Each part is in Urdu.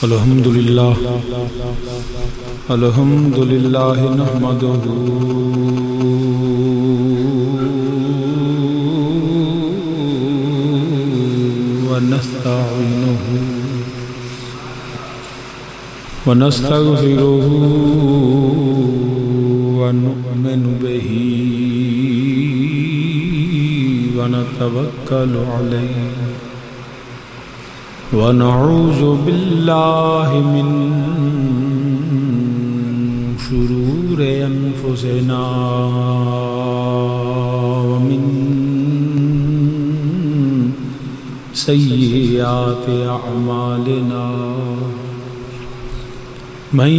الحمدللہ نحمدہ ونستعینہ ونستغفرہ ونؤمن بہ ونتوکل علیہ ونعوذ باللہ من شرور انفسنا ومن سیئات اعمالنا من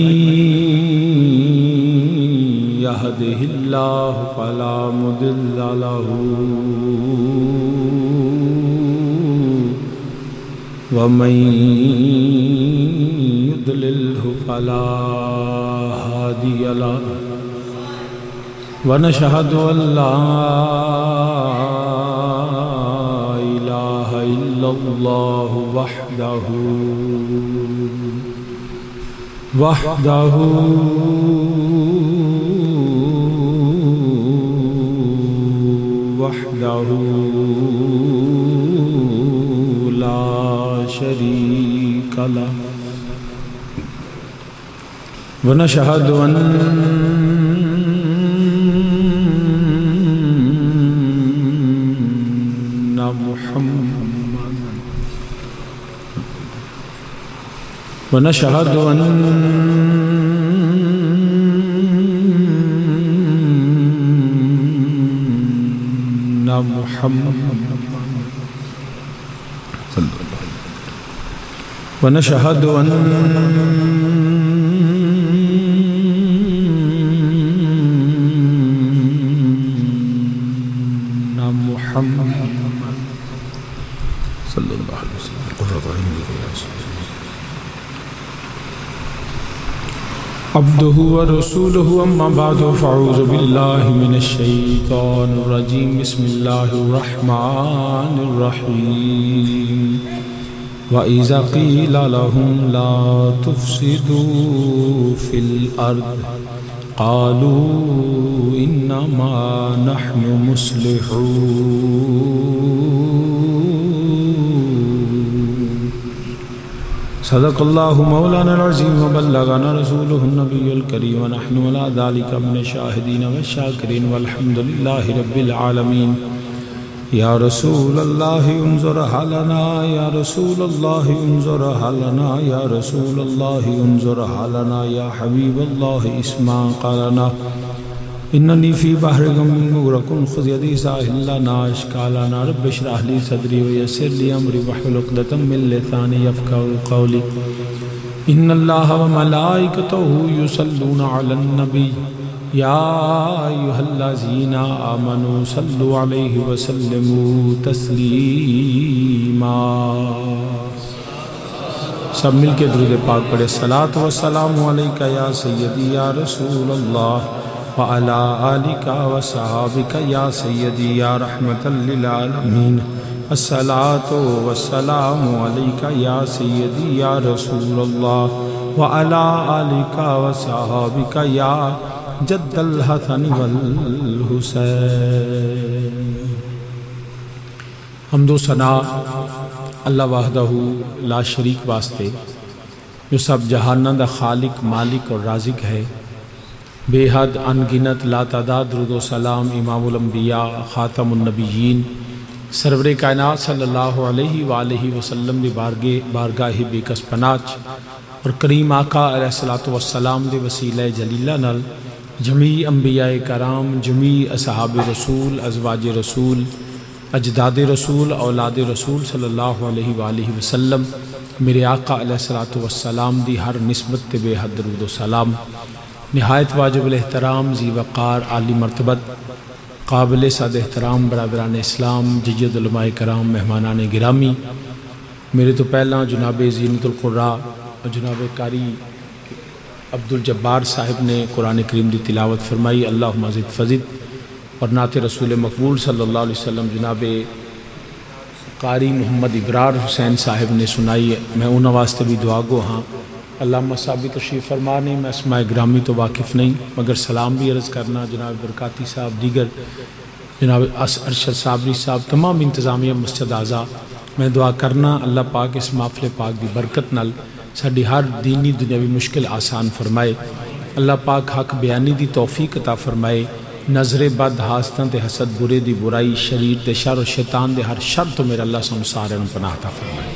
یہدہ اللہ فلا مضل لہ ومن يضلله فلا هادي له ونشهد أن لا إله إلا الله وحده شريك له ونشهد أن ونشهد أن محمد صلی اللہ علیہ وسلم عبدہ ورسولہ اما بعد فاعوذ باللہ من الشیطان الرجیم بسم اللہ الرحمن الرحیم وَإِذَا قِيلَ لَهُمْ لَا تُفْسِدُوا فِي الْأَرْضِ قَالُوا إِنَّمَا نَحْنُ مُصْلِحُونَ صدق اللہ مولانا العظیم وبلغنا رسولہ النبی الکریم ونحن علی ذلک من الشاہدین والشاکرین والحمد للہ رب العالمین یا رسول اللہ انظر حالنا یا رسول اللہ انظر حالنا یا رسول اللہ انظر حالنا یا حبیب اللہ اسمع قالنا اننی فی بحر غم مغرق خذ یدی ساحل لنا اشکالنا رب اشرح لی صدری ویسر لی امری واحلل عقدۃ من لسانی یفقهوا قولی ان اللہ وملائکتہ یصلون علی النبی یا ایہا الذین آمنوا صلوا علیہ وسلموا تسلیما سب مل کے درود پاک پڑھے الصلاۃ والسلام علیکہ یا سیدی یا رسول اللہ وعلی آلک وصحابک یا سیدی یا رحمۃ للعالمین الصلاۃ والسلام علیکہ یا سیدی یا رسول اللہ وعلی آلک وصحابک یا جد الحسن والحسین حمد و ثنا اللہ وحدہ لا شریک واسطے جو سب جہانہ دا خالق مالک اور رازق ہے بے حد انگنت لا تعداد درود و سلام امام الانبیاء خاتم النبیین سرور کائنات صلی اللہ علیہ وآلہ وسلم دی بارگاہ بے کس پناچ اور کریم آقا علیہ السلام دی وسیلہ جلیلہ نل جمیع انبیاء کرام جمیع اصحاب رسول ازواج رسول اجداد رسول اولاد رسول صلی اللہ علیہ وآلہ وسلم میرے آقا علیہ السلام دی ہر نسبت بے حد درود و سلام نہایت واجب الاحترام ذی وقار عالی مرتبت قابل صد احترام برادران اسلام جید علماء کرام مہمانان گرامی میرے تو پہلا جناب زینت القراء اور جناب قاری عبدالجبار صاحب نے قرآن کریم دی تلاوت فرمائی اللہم زد فزد اور نعت رسول مقبول صلی اللہ علیہ وسلم جناب قاری محمد ابرار حسین صاحب نے سنائی ہے. میں انہوں واسطے بھی دعا گو ہاں. علامہ صاحب بھی تشریف فرما نہیں، میں اسماء گرامی تو واقف نہیں، مگر سلام بھی عرض کرنا جناب برکاتی صاحب، دیگر جناب ارشد صابری صاحب، تمام انتظامیہ مسجد اعضاء. میں دعا کرنا اللہ پاک اس محفل پاک دی برکت نال ساڈی ہر دینی دنیاوی مشکل آسان فرمائے. اللہ پاک حق بیانی دی توفیق عطا فرمائے. نظر بد، حاسداں تے حسد، برے دی برائی، شریر دے شر و شیطان دے ہر شر تو میرا اللہ سن سارے پناہ عطا فرمائے.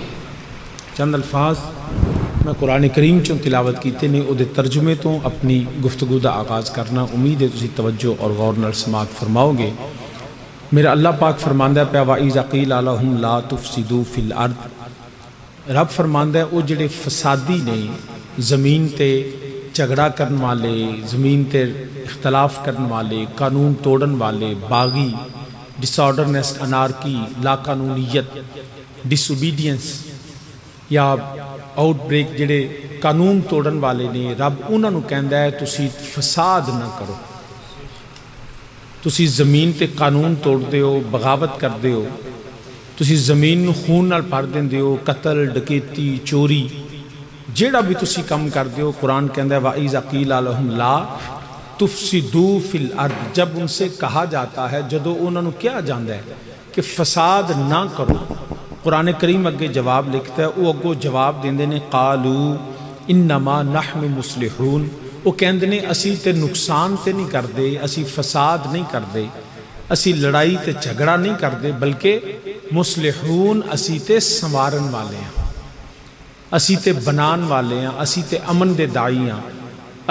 چند الفاظ میں قرآن کریم چوں تلاوت کیتے نے، او دے ترجمے تو اپنی گفتگو دا آغاز کرنا. امید ہے تسی توجہ اور غور نال سماعت فرماؤ گے. میرا اللہ پاک فرماندہ ہے پیا وَإِذَا قِيلَ لَهُمْ لَا تُفْسِدُوا فِي الْأَرْضِ. رب فرماندہ ہے او جڑے فسادی نے، زمین تے جھگڑا کرن والے، زمین تے اختلاف کرن والے، قانون توڑن والے، باغی، ڈس آرڈرنس، انارکی، لا قانونیت، ڈس اوبیڈینس یا آؤٹ بریک جڑے قانون توڑن والے نے، رب انہوں نے کہندہ ہے تسی فساد نہ کرو. تسی زمین تے قانون توڑ دیو، بغاوت کر دیو، تسی زمین نو خون نال بھر دیندے ہو، قتل، ڈکیتی، چوری، جیڑا بھی تسی کم کر دیو. قرآن کہندہ ہے وَإِذَا قِيلَ لَهُمْ لَا تُفْسِدُوا فِي الْأَرْضِ. جب ان سے کہا جاتا ہے، جدو انہوں نے کیا جاندہ ہے کہ فساد نہ کرو، قرآن کریم اگے جواب لکھتا ہے. وہ اگو جواب دیندے نے قالوا انما نحن مصلحون. وہ کہندے نے اسی تے نقصان تے نہیں کر دے، اسی فساد نہیں کر دے، اسی لڑائی تے جھگڑا نہیں کر دے، بلکہ مصلحون اسی تے سنوارن والے ہیں، اسی تے بنان والے ہیں، اسی تے امن دے دائی ہیں،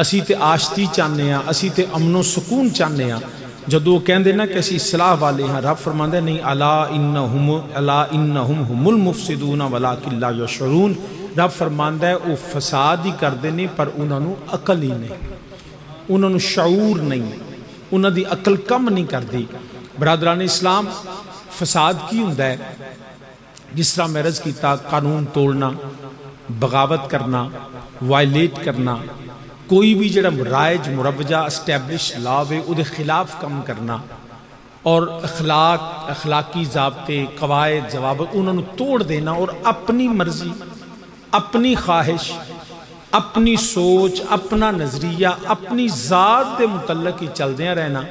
اسی تے آشتی چاہنے ہیں، اسی تے امن و سکون چاہنے ہیں. جدو کہندے نا کہ اسی اصلاح والے ہیں، رب فرماندے نہیں الا انہم ہم المفسدون ولکن لا یشعرون. رب فرماندہ ہے وہ فساد ہی کر دینے پر انہوں نے عقل ہی نہیں، انہوں نے شعور نہیں، انہوں دی عقل کم نہیں کر دی. برادران اسلام، فساد کی ہوندہ ہے؟ جس طرح میں عرض کیتا، قانون توڑنا، بغاوت کرنا، وائلیٹ کرنا، کوئی بھی جڑا رائج مروجہ اسٹیبلش لا وے او دے خلاف کم کرنا، اور اخلاقی ضابطے، قواعد، ضوابط انہوں نے توڑ دینا اور اپنی مرضی، اپنی خواہش، اپنی سوچ، اپنا نظریہ، اپنی ذات دے متعلق ہی چل دیا رہنا،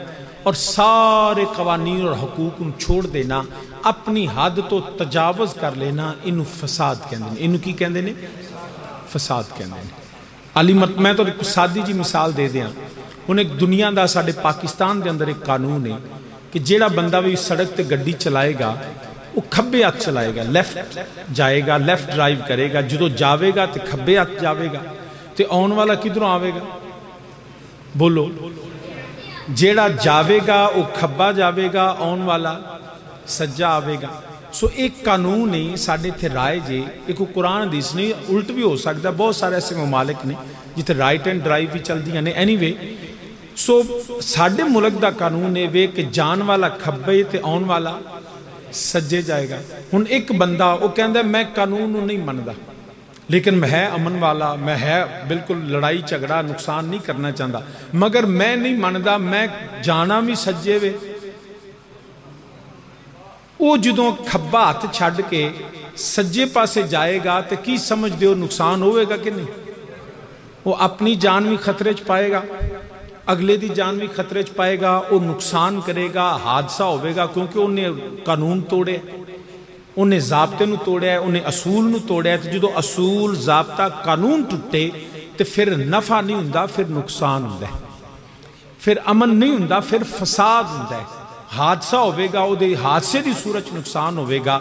اور سارے قوانین اور حقوق ان چھوڑ دینا، اپنی حد تو تجاوز کر لینا. انہوں فساد کہندے ہیں. انہوں کی کہندے ہیں؟ فساد کہندے ہیں. علی میں تو ایک سادی جی مثال دے دیا. انہیں ایک دنیا دا ساڑھے پاکستان دے اندر ایک قانون ہے کہ جیڑا بندہ بھی سڑک تے گڈی چلائے گا وہ کھبے ہاتھ چلائے گا، لیفٹ جائے گا، لیفٹ ڈرائیو کرے گا. جدو جاوے گا تے کھبے ہاتھ جاوے گا، تے آن والا کدھروں آوے گا؟ بولو. جیڑا جاوے گا وہ کھبا جاوے گا، آن والا سجا آوے گا. سو ایک قانون ہے ساڑھے تھے رائے جے، ایک قرآن حدیث نہیں، الٹ بھی ہو سکتا ہے. بہت سارے ایسے ممالک نے جتے رائٹ اینڈ ڈرائیو بھی چل دیا نے. اینی وے سو ساڑھے ملک دا قانون ہے وے کہ جان والا کھبے تے آن والا سجے جائے گا. ہن ایک بندہ وہ کہندہ ہے میں قانون نہیں مندہ، لیکن میں ہے امن والا، میں ہے بالکل لڑائی جھگڑا نقصان نہیں کرنا چاہتا، مگر میں نہیں مندہ، میں جانا بھی سجے وے. وہ جدوں کھبا ہاتھ چھڑ کے سجے پاسے جائے گا تو کی سمجھ دیو نقصان ہوئے گا کہ نہیں؟ وہ اپنی جان بھی خطرے چ پائے گا، اگلے دی جان بھی خطرے چ پائے گا، وہ نقصان کرے گا، حادثہ ہوئے گا، کیونکہ انہیں قانون توڑے، انہیں ضابطے نو توڑے، انہیں اصول نو توڑے. تو جدو اصول ضابطہ قانون ٹوٹے تو پھر نفع نہیں ہوندہ، پھر نقصان ہوندہ ہے، پھر امن نہیں ہوندہ، پھر فساد ہوندہ ہے. حادثہ ہوئے گا، وہ دے حادثے دی صورت نقصان ہوئے گا،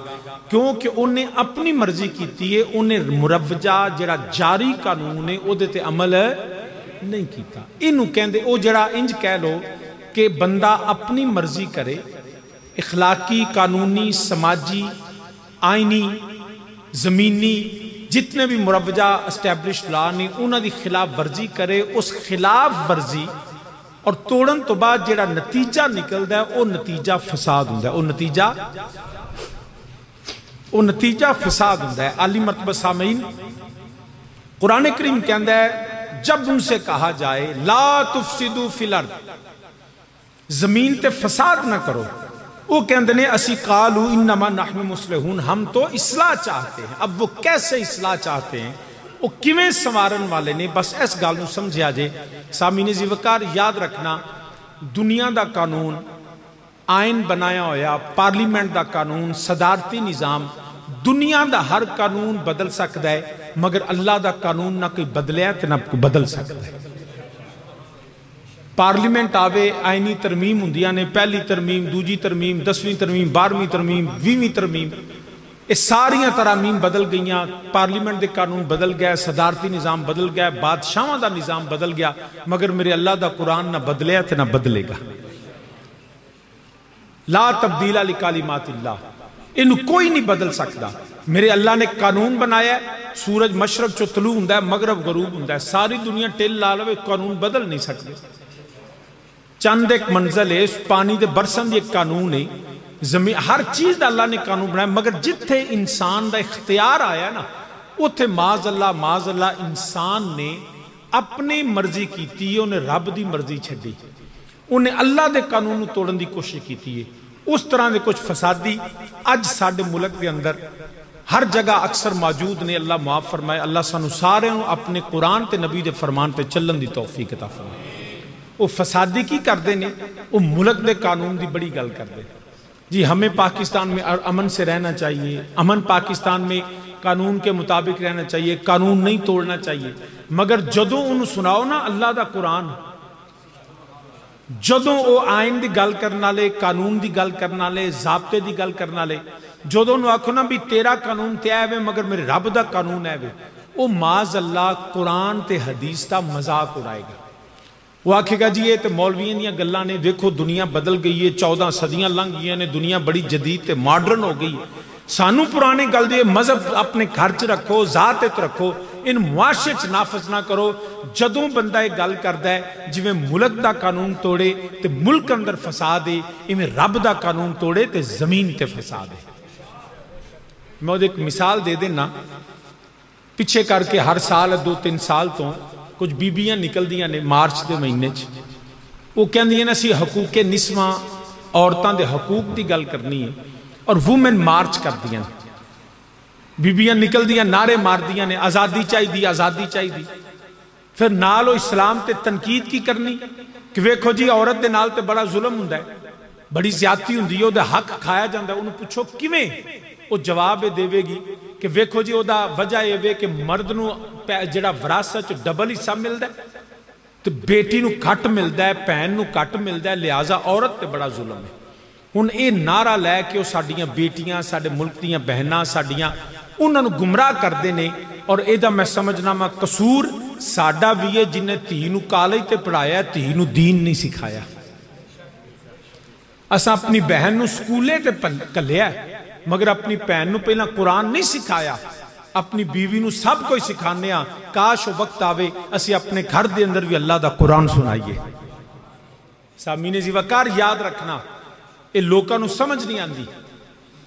کیونکہ انہیں اپنی مرضی کیتی ہے، انہیں مروجہ جڑا جاری قانون ہے وہ دیتے عمل نہیں کیتا. انہوں کہندے او جڑا انج کہہ لو کہ بندہ اپنی مرضی کرے، اخلاقی، قانونی، سماجی، آئینی، زمینی جتنے بھی مروجہ اسٹیبلش لا نے انہوں دی خلاف ورزی کرے. اس خلاف ورزی اور توڑن تو بعد جڑا نتیجہ نکل دا ہے وہ نتیجہ فساد ہوندہ ہے، وہ نتیجہ فساد ہوندہ ہے. عالی مرتبہ سامعین، قرآن کریم کہندہ ہے جب ان سے کہا جائے لا تفسدوا فی الارض، زمین تے فساد نہ کرو، وہ کہندے نے اسی قالو انما نحن مصلحون، ہم تو اصلاح چاہتے ہیں۔ اب وہ کیسے اصلاح چاہتے ہیں، وہ کیویں سنوارن والے نے، بس اس گل نوں سمجھیا جے۔ سامعین عزیز وقار یاد رکھنا، دنیا دا قانون، آئین بنایا ہویا، پارلیمنٹ دا قانون، صدارتی نظام، دنیا دا ہر قانون بدل سکتا ہے، مگر اللہ دا قانون نہ کوئی بدلیا تے نہ کوئی بدل سکتا ہے۔ پارلیمنٹ آوے، آئینی ترمیم ہوندیاں نے، پہلی ترمیم، دوجی ترمیم، 10ویں ترمیم، 12ویں ترمیم، 20ویں ترمیم، یہ ساریاں ترامیم بدل گئیاں، پارلیمنٹ دے قانون بدل گیا، صدارتی نظام بدل گیا، بادشاہاں دا نظام بدل گیا، مگر میرے اللہ دا قرآن نہ بدلیا تے نہ بدلے گا۔ لا تبدیل لکلمات اللہ، انہوں کوئی نہیں بدل سکتا۔ میرے اللہ نے قانون بنایا ہے، سورج مشرق چو طلوع ہوندا ہے، مغرب غروب ہوندا ہے، ساری دنیا ٹل لا لوے، قانون بدل نہیں سکتے۔ چند ایک منزل ہے، پانی دے برسن دی ایک قانون ہے، زمین ہر چیز دا اللہ نے قانون بنایا، مگر جتھے انسان دا اختیار آیا نا، اتھے معاذ اللہ انسان نے اپنی مرضی کیتی ہے، انہیں رب دی مرضی چھڈی، انہیں اللہ دے قانون توڑن دی کوشش کیتی ہے۔ اس طرح دے کچھ فسادی اج ساڈے ملک دے اندر ہر جگہ اکثر موجود نے۔ اللہ معاف فرمائے، اللہ سانو سارے اپنے قرآن تے نبی دے فرمان تے چلن دی توفیق عطا فرمائے۔ وہ فسادی کی کردے نے، وہ ملک دے قانون دی بڑی گل کردے۔ جی ہمیں پاکستان میں امن سے رہنا چاہیے، امن پاکستان میں قانون کے مطابق رہنا چاہیے، قانون نہیں توڑنا چاہیے، مگر جدوں انہوں سناؤ نا اللہ دا قرآن، جدوں او آئین دی گل کرنا لے، قانون دی گل کرنا لے، ضابطے دی گل کرنا لے، جدوں انہوں آکھو نا بھی تیرا قانون تے آئے وے مگر میرے رب دا قانون آئے وے، او معاذ اللہ قرآن تے حدیث دا مذاق اڑائے گا۔ وہ آکھے گا جی یہ تے مولویوں دیاں گلاں نے، دیکھو دنیا بدل گئی ہے، 14 صدیاں لنگ گئی نے، دنیا بڑی جدید تے ماڈرن ہو گئی، سانو پرانے گل دے مذہب اپنے گھر چ رکھو، ذات ات رکھو، ان معاشرے چ نافذ نہ کرو۔ جدوں بندہ ایک گل کردا ہے جویں ملک دا قانون توڑے تے ملک اندر فساد ہے، ایویں رب دا قانون توڑے تے زمین تے فساد ہے۔ میں ایک مثال دے دینا، پیچھے کر کے ہر سال 2-3 سال تو کچھ بیبیاں نکل دیاں نے مارچ دے مہینے چ، وہ کہندیاں نے اسی حقوق نسواں عورتاں دے حقوق دی گل کرنی ہے، اور وومن مارچ کر دیاں، بیبیاں نکل دیاں، نعرے مار دیاں نے، آزادی چاہیے، آزادی چاہیے۔ پھر نال اسلام تے تنقید کی کرنی کہ ویکھو جی عورت دے نال تے بڑا ظلم ہوندا ہے، بڑی زیادتی ہوندی ہے، او حق کھایا جاندا ہے۔ انہوں پوچھو کیویں، وہ جواب دے گی کہ ویکھو جی او دا وجہ یہ وے کہ مرد نو جڑا وراثت ڈبل حصہ ملدا ہے تے بیٹی نو کٹ ملدا ہے، بہن نو کٹ ملدا ہے، لہذا عورت تے بڑا ظلم ہے۔ ہن اے نعرہ لے کے او ساڈیاں بیٹیاں، ساڈے ملک دیاں بہناں ساڈیاں انہاں نو گمراہ کردے نے، اور اے دا میں سمجھنا وا قصور ساڈا وی ہے جن نے دھی نو کالج تے پڑھایا، دھی نو دین نہیں سکھایا۔ اساں اپنی بہن نو سکولے تے کلیا مگر اپنی بہن نو پہلا قرآن نہیں سکھایا، اپنی بیوی نو سب کوئی سکھانے ہاں۔ کاش وقت آوے اسی اپنے گھر دے اندر بھی اللہ دا قرآن سنائیے۔ سامعین جی وقار یاد رکھنا، اے لوکاں نو سمجھ نہیں آندی،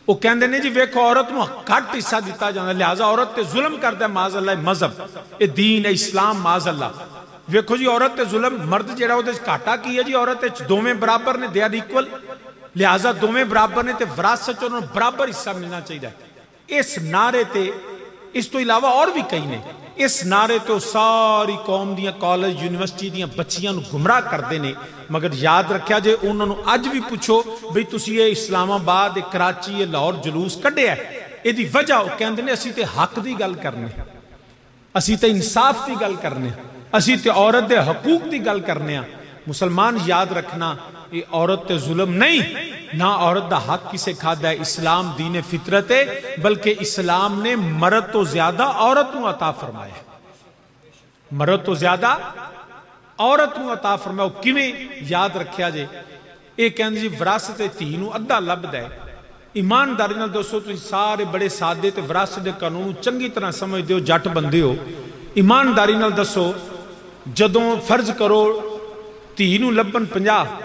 وہ کہندے نے جی ویکھو عورت نو کٹ حصہ دیتا جاندا، لہذا عورت تے ظلم کردا ہے، معاذ اللہ مذہب، اے دین، اے اسلام، معاذ اللہ۔ ویکھو جی عورت تے ظلم، مرد جیڑا او دے گھاٹا کی ہے جی، عورت تے دوویں برابر نے، دے آر ایکول، لہذا دوویں برابر نے تے وراثت انہوں برابر حصہ ملنا چاہیے۔ اس نعرے تے اس تو علاوہ اور بھی کئی نے، اس نعرے تو ساری قوم دیاں کالج یونیورسٹی دیاں بچیاں نو گمراہ کردے نے، مگر یاد رکھیا جے انہوں نے اج بھی پوچھو بھئی تسی یہ اسلام آباد، کراچی، یہ لاہور جلوس کڈے ہے، یہ دی وجہ وہ کہندے نے اسی تے حق دی گل کرنے، اسی تے انصاف دی گل کرنے، اسی تے عورت دے حقوق دی گل کرنے۔ مسلمان یاد رکھنا، یہ عورت تے ظلم نہیں، نہ عورت دا حق کسے کھادا ہے، اسلام دین فطرت ہے، بلکہ اسلام نے مرد تو زیادہ عورت نو عطا فرمایا، مرد تو زیادہ عورت نو عطا فرمایا۔ کیویں یاد رکھیا جے، اے کہندے جی وراثت دھی نو ادھا لبدا ہے۔ ایمانداری نال دوستو تسی سارے بڑے سادے تے وراثت دے قانون چنگی طرح سمجھدے ہو، جٹ بندے ہو، ایمانداری نال دسو جدوں فرض کرو دھی نو لبن 50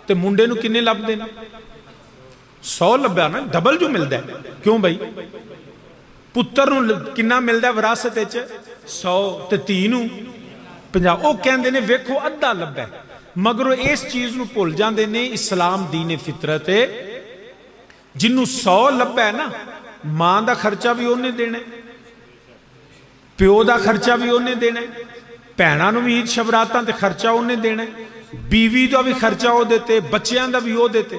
تے منڈے نو کنے لب دینا 100 لبیا نا، ڈبل جو ملدا ہے، کیوں بھائی؟ پتر نو کنا ملدا ہے وراثت وچ 100 تے دھی نو 50۔ او کہندے نے ویکھو ادھا لبا ہے، مگر اس چیز نو بھول جاندے نے اسلام دین فطرت ہے، جنوں 100 لبا ہے نا ماں دا خرچہ بھی انہیں دینا ہے، پیو دا خرچہ بھی انہیں دینا ہے، بھیناں نوں بھی عید شبراتاں تے خرچہ انہیں دینا ہے، بیوی دا بھی خرچہ وہ دیتے، بچیاں دا بھی وہ دیتے،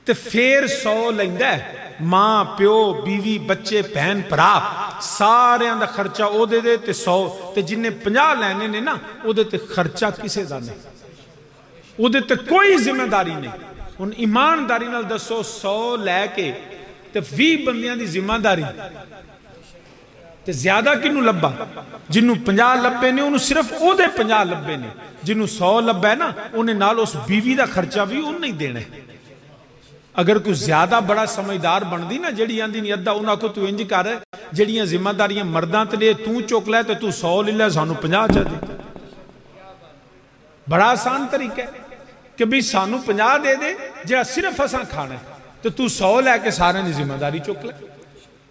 تے پھر 100 لیندا ہے ماں پیو بیوی بچے بہن بھرا سارے دا خرچہ وہ دے دے تے 100 تے جنہیں 50 لینے نے نا وہ دے تے خرچہ کسے دا نہیں، وہ دے تے کوئی ذمہ داری نہیں۔ ان ایمانداری نال دسو 100 لے کے تے 20 بندیاں دی ذمہ داری تے زیادہ کنوں لبا؟ جنوں 50 لبے نے انہوں صرف او دے 50 لبے نے، جنوں 100 لبا ہے نا انہیں نال اس بیوی دا خرچہ بھی انہیں نہیں دینا ہے۔ اگر کوئی زیادہ بڑا سمجھدار بن دی نا جڑی آندی نہیں ادھا انہاں کو تو انج کر ہے جڑیاں ذمہ داریاں مرداں تے لے تو چوک لے تے تو 100 لے لے سانو 50 چا دے، بڑا آسان طریقہ ہے کہ بھی سانو 50 دے دے جڑا صرف اساں کھانا ہے تو 100 لے کے سارے دی ذمہ داری چوک لے،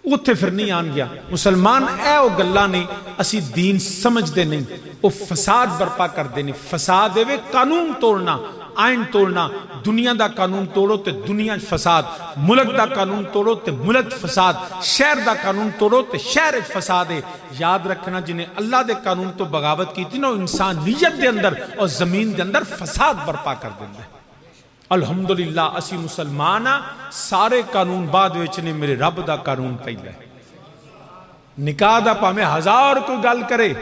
اتھے پھر نہیں آن گیا۔ مسلمان اے او گلہ نہیں اسی دین سمجھ دے نہیں، وہ فساد برپا کر دے نہیں، فساد دے وے قانون توڑنا آئین توڑنا، دنیا دا قانون توڑو تے دنیا فساد، ملک دا قانون توڑو تے ملک فساد، شہر دا قانون توڑو تے شہر فساد ہے۔ یاد رکھنا جنہیں اللہ دے قانون تو بغاوت کی تھی نا انسانیت دے اندر اور زمین دے اندر فساد برپا کر دینا ہے۔ الحمدللہ اسی مسلمانہ سارے قانون بعد ویچنے میرے رب دا قانون پہلے نکاح دا پاہمیں 1000 کوئی گل کرے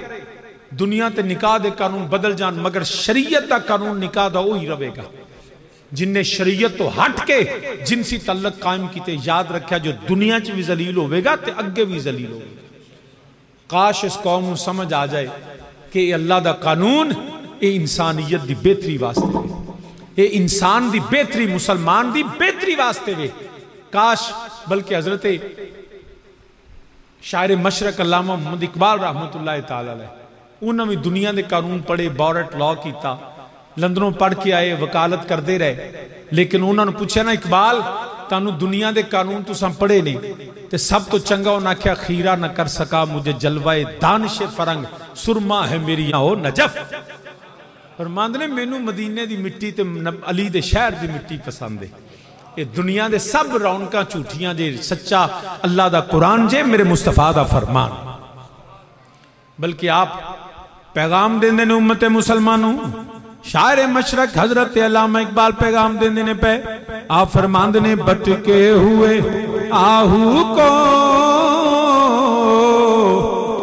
دنیا تے نکاح دے قانون بدل جان مگر شریعت دا قانون نکاح دا وہی رہے گا۔ جن نے شریعت تو ہٹ کے جنسی تعلق قائم کیتے یاد رکھیا جو دنیا چ بھی ذلیل ہوئے گا تے اگے بھی ذلیل ہوئے گا۔ کاش اس قوم کو سمجھ آ جائے کہ اللہ دا قانون اے انسانیت دی بہتری واسطے ہے، اے انسان دی بہتری مسلمان دی بہتری واسطے ہے۔ کاش بلکہ حضرت شاعر مشرق علامہ محمد اقبال رحمت اللہ تعالی علیہ انہوں نے دنیا دے قانون پڑھے، بورٹ لا کیتا، لندنوں پڑھ کے آئے، وکالت کر دے رہے، لیکن انہوں نے پوچھا نا اقبال تانو دنیا دے قانون تو سم پڑھے نہیں تے سب تو چنگا انہاں کیا خیرہ نہ کر سکا مجھے جلوہ دانش فرنگ سرما ہے میری ہو نجف۔ فرماندے نے مینوں مدینے دی مٹی تے علی دے شہر دی مٹی پسند ہے۔ یہ دنیا دے سب رونکاں جھوٹیاں جے سچا اللہ دا قرآن جے میرے مصطفیٰ دا فرمان۔ بلکہ آپ پیغام دیں دینے امت مسلمانوں، شاعر مشرق حضرت علامہ اقبال پیغام دیں دینے پہ آپ فرمان دینے بٹکے ہوئے آہو کو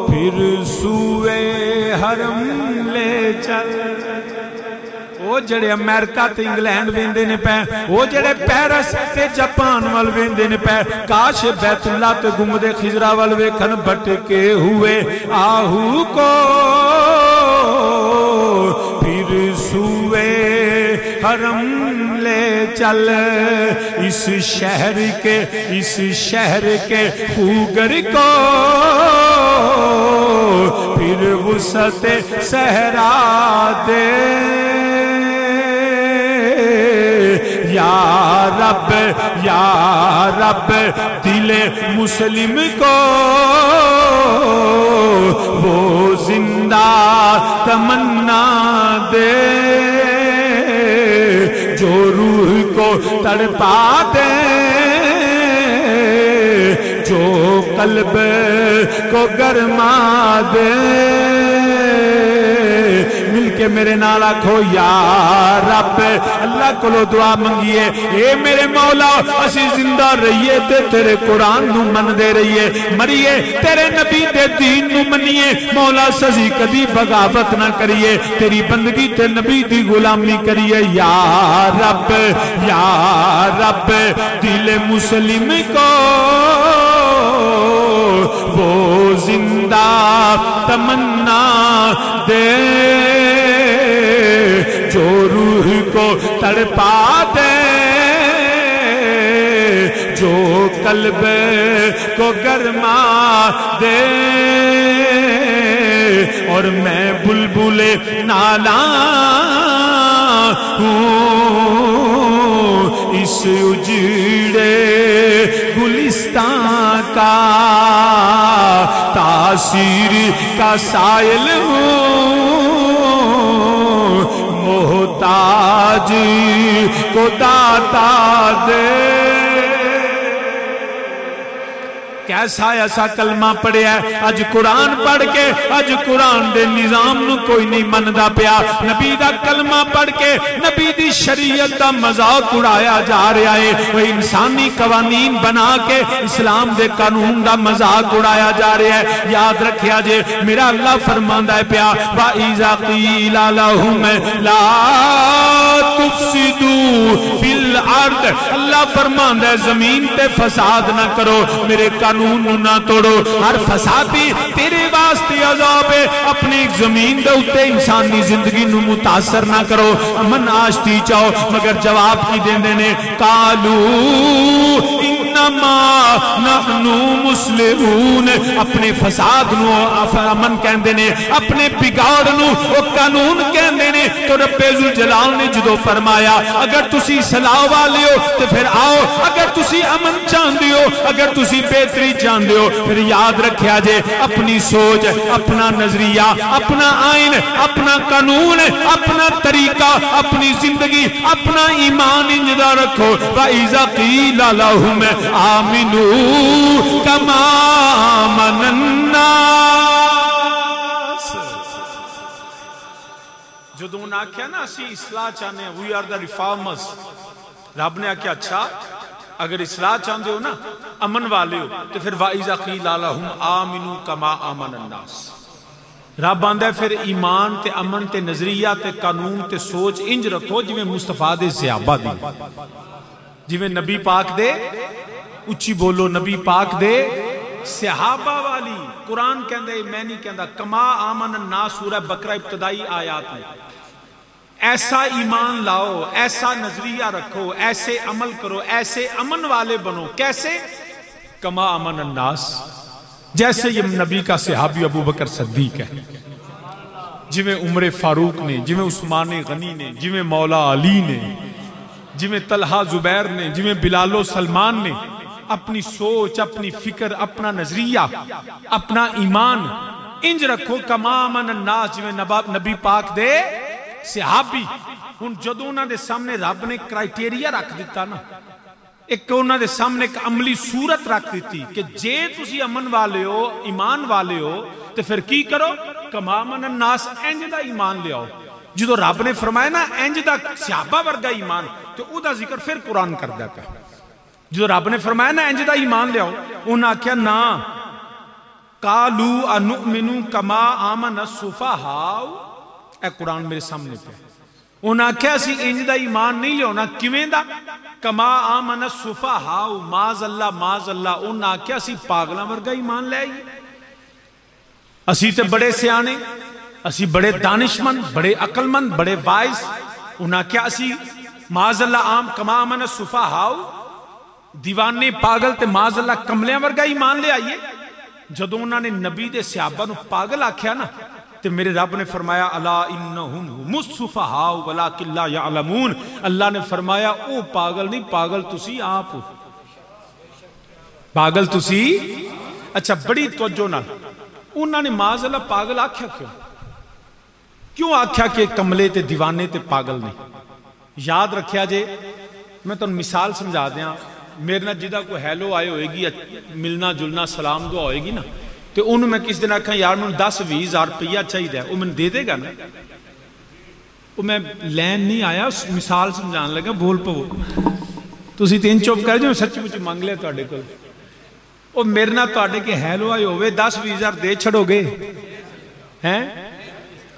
پھر سوئے حرم لے چل۔ وہ جڑے امریکہ تے انگلینڈ ویندے نے پہ، وہ جڑے پیرس تے جاپان وال ویندے نے پہ، کاش بیت اللہ تے گنبد خضرا وال ویکھن بٹکے ہوئے آہو کو پھر سوئے حرم لے چل۔ اس شہر کے خوگر کو پھر وسعت صحرا دے۔ یا رب دل مسلم کو وہ زندہ تمنا دے جو روح کو تڑپا دے، جو قلب کو گرما دے۔ مل کے میرے نال آکھو یا رب، اللہ کو لو دعا منگیے اے میرے مولا اسی زندہ رہیے تے تیرے قرآن نو من دے رہیے، مریے تیرے نبی دے دین نو منیے، مولا سزی کبھی بغاوت نہ کریے، تیری بندگی تے نبی دی غلامی کریے۔ یا رب دل مسلم کو وہ زندہ تمنا دے، جو روح کو تڑپا دے، جو قلب کو گرما دے۔ اور میں بلبل نالا ہوں اس اجڑے گلستان کا، تاثیر کا سائل ہوں، محتاج کو داتا دے۔ کیسا ایسا کلمہ پڑھیا ہے اج قرآن پڑھ کے اج قرآن دے نظام نو کوئی نہیں مندا پیا نبی دا کلمہ پڑھ کے نبی دی شریعت دا مذاق اڑایا جا رہا ہے وہ انسانی قوانین بنا کے اسلام دے قانون دا مذاق اڑایا جا رہا ہے یاد رکھیا جے میرا اللہ فرماندا ہے پیا وَإِذَا قِيلَ لَهُمْ لَا تُفْسِدُوا فِي الْأَرْضِ اللہ فرماندا ہے زمین تے فساد نہ کرو میرے قانون نہ توڑو ہر فسادی تیرے واسطے عذاب ہے اپنی زمین دے اتے انسانی زندگی نو متاثر نہ کرو امن آشتی چاہو مگر جواب کی دیندے نے قالو انما نحنو مسلمون اپنے فساد نو امن کہندے نے اپنے بگاڑ نو وہ قانون کہندے نے تو رب ذوالجلال نے جدو فرمایا اگر تسی صلاح والے ہو تو پھر آؤ اگر تسی امن چاندے ہو اگر تسی بہتری چاندے ہو پھر یاد رکھیا جے اپنی سوچ اپنا نظریہ اپنا آئین اپنا قانون اپنا طریقہ اپنی زندگی اپنا ایمان انجدہ رکھو وَإِذَا قِيلَ لَهُمْ آمِنُوا كَمَا آمَنَ النَّاسِ جدو انہوں نے آکھیا نا اسی اصلاح چاہنے ہیں we are the reformers رب نے آکھیا اچھا اگر اصلاح چاہتے ہو نا امن والے ہو تو پھر وَإِذَا قِيلَ لَهُمْ آمِنُوا كَمَا آمَنَ النَّاسِ رب آندہ ہے پھر ایمان تے امن تے نظریہ تے قانون تے سوچ انج رکھو جو مصطفیٰ دے صحابہ دی جو نبی پاک دے اچھی بولو نبی پاک دے صحابہ والی قرآن کہندے میں نہیں کہندہ کما آمن الناس سورہ بقرہ ابتدائی آیات میں ایسا ایمان لاؤ ایسا نظریہ رکھو ایسے عمل کرو ایسے امن والے بنو کیسے کما آمن الناس جیسے یہ نبی کا صحابی ابو بکر صدیق ہے جویں عمر فاروق نے جویں عثمان غنی نے جویں مولا علی نے جویں طلحہ زبیر نے جویں بلال و سلمان نے اپنی سوچ اپنی فکر اپنا نظریہ اپنا ایمان انج رکھو کما آمن الناس جویں نبی پاک دے صحابی ہن جدوں انہاں دے سامنے رب نے کرائٹیریا رکھ دیتا نا ایک انہاں دے سامنے ایک عملی صورت رکھ دیتی کہ جے تسی امن والے ہو ایمان والے ہو تو پھر کی کرو کما آمن الناس انج دا ایمان لے آؤ جدو رب نے فرمایا نا انج دا صحابہ ورگا ایمان تو او دا ذکر پھر قرآن کر دیتا ہے جدو رب نے فرمایا نا انج دا ایمان لے آؤ انہاں کیا نا قالو انؤمنو کما آمن السفہاء اے قرآن میرے سامنے پہ انہاں کیا اسی انج دا ایمان نہیں لے ہونا کیویں دا کما آمن السفہاء معاذ اللہ انہاں کیا اسی پاگلاں ورگا ایمان لے آئیے اسی تے بڑے سیانے اسی بڑے دانشمند بڑے عقلمند بڑے وائز انہاں کیا اسی معاذ اللہ کما آمن السفہاء دیوانے پاگل تے معاذ اللہ کملیاں ورگا ایمان لے آئیے جدو انہوں نے نبی دے صحابہ نو پاگل آکھیا نا تو میرے رب نے فرمایا الا انہم ہم السفہاء ولکن لا یعلمون اللہ نے فرمایا او پاگل نہیں پاگل تسی آپ پاگل تسی اچھا بڑی توجہ نہ انہوں نے معاذ اللہ پاگل آکھیا کیوں آکھیا کہ کملے تے دیوانے تے پاگل نہیں یاد رکھیا جے میں تو مثال سمجھا دیا میرے نہ جدہ کوئی ہیلو آئے ہوئے گی ملنا جلنا سلام دعا ہوئے گی نا تو انہوں میں کس دن آکھا یار میں 10-20 ہزار روپیہ چاہیے دیا وہ میں دے دے گا نا وہ میں لین نہیں آیا مثال سمجھان لگا بول پو تو اسی تین چوپ کر جو سچ مجھے مانگ لے توڑے کو وہ میرے نہ توڑے کے ہیلو آئے ہوئے 10-20 ہزار دے چھڑو گے ہیں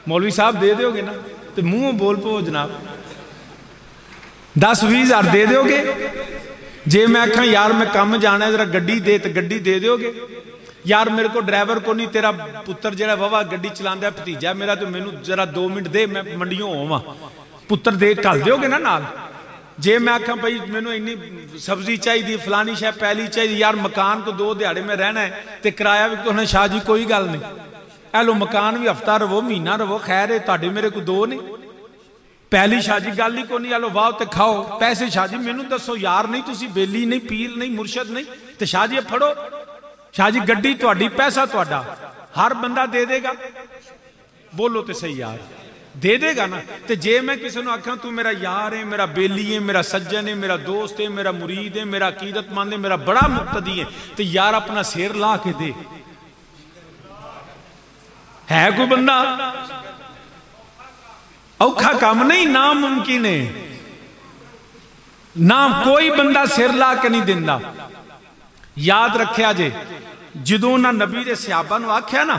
مولوی صاحب دے دے ہوگے نا تو منہ بول پو جناب 10-20 ہزار دے دے ہوگے جے میں آکھاں یار میں کام جانا ہے ذرا گڈی دے تو گڈی دے دے ہوگے یار میرے کو ڈرائیور کو نہیں تیرا پتر جڑا ووا گڈی چلاندہ ہے پتیجا میرا تو میں ذرا 2 منٹ دے میں منڈیوں ہوں پتر دے ٹھال دے ہوگے نا نال جے میں آکھاں بھائی میں نے انی سبزی چاہی دی فلانی شاہ پہلی چاہی دی یار مکان کو 2 دیہاڑے میں رہنا ہے تے کرایہ بھی تو شاہ جی کوئی گل نہیں ایلو مکان بھی ہفتہ رہو مہینہ رہو خیر ہے تاڑے میرے کو 2 نہیں پہلی شاہ جی گل ہی کو نہیں آلو واؤ تے کھاؤ پیسے شاہ جی میں نے دسو یار نہیں تسی بیلی نہیں پیر نہیں مرشد نہیں تے شاہ جی پھڑو شاہ جی گڈی تو اڈی پیسہ تو اڈا ہر بندہ دے دے گا بولو تے صحیح یار دے دے گا نا. تے جے میں کسی نو آکھاں تو میرا یار ہے، میرا بیلی ہے، میرا سجن ہے، میرا دوست ہے، میرا مرید ہے، میرا عقیدت مند ہے، میرا بڑا مقتدی ہے، تے یار اپنا سیر لا کے دے. ہے کوئی بندہ؟ اوکھا کام نہیں، ناممکن ہے. نہ کوئی بندہ سر لا کے نہیں دیندہ. یاد رکھیا جے جدوں نہ نبی دے صحابہ نو آکھیا نا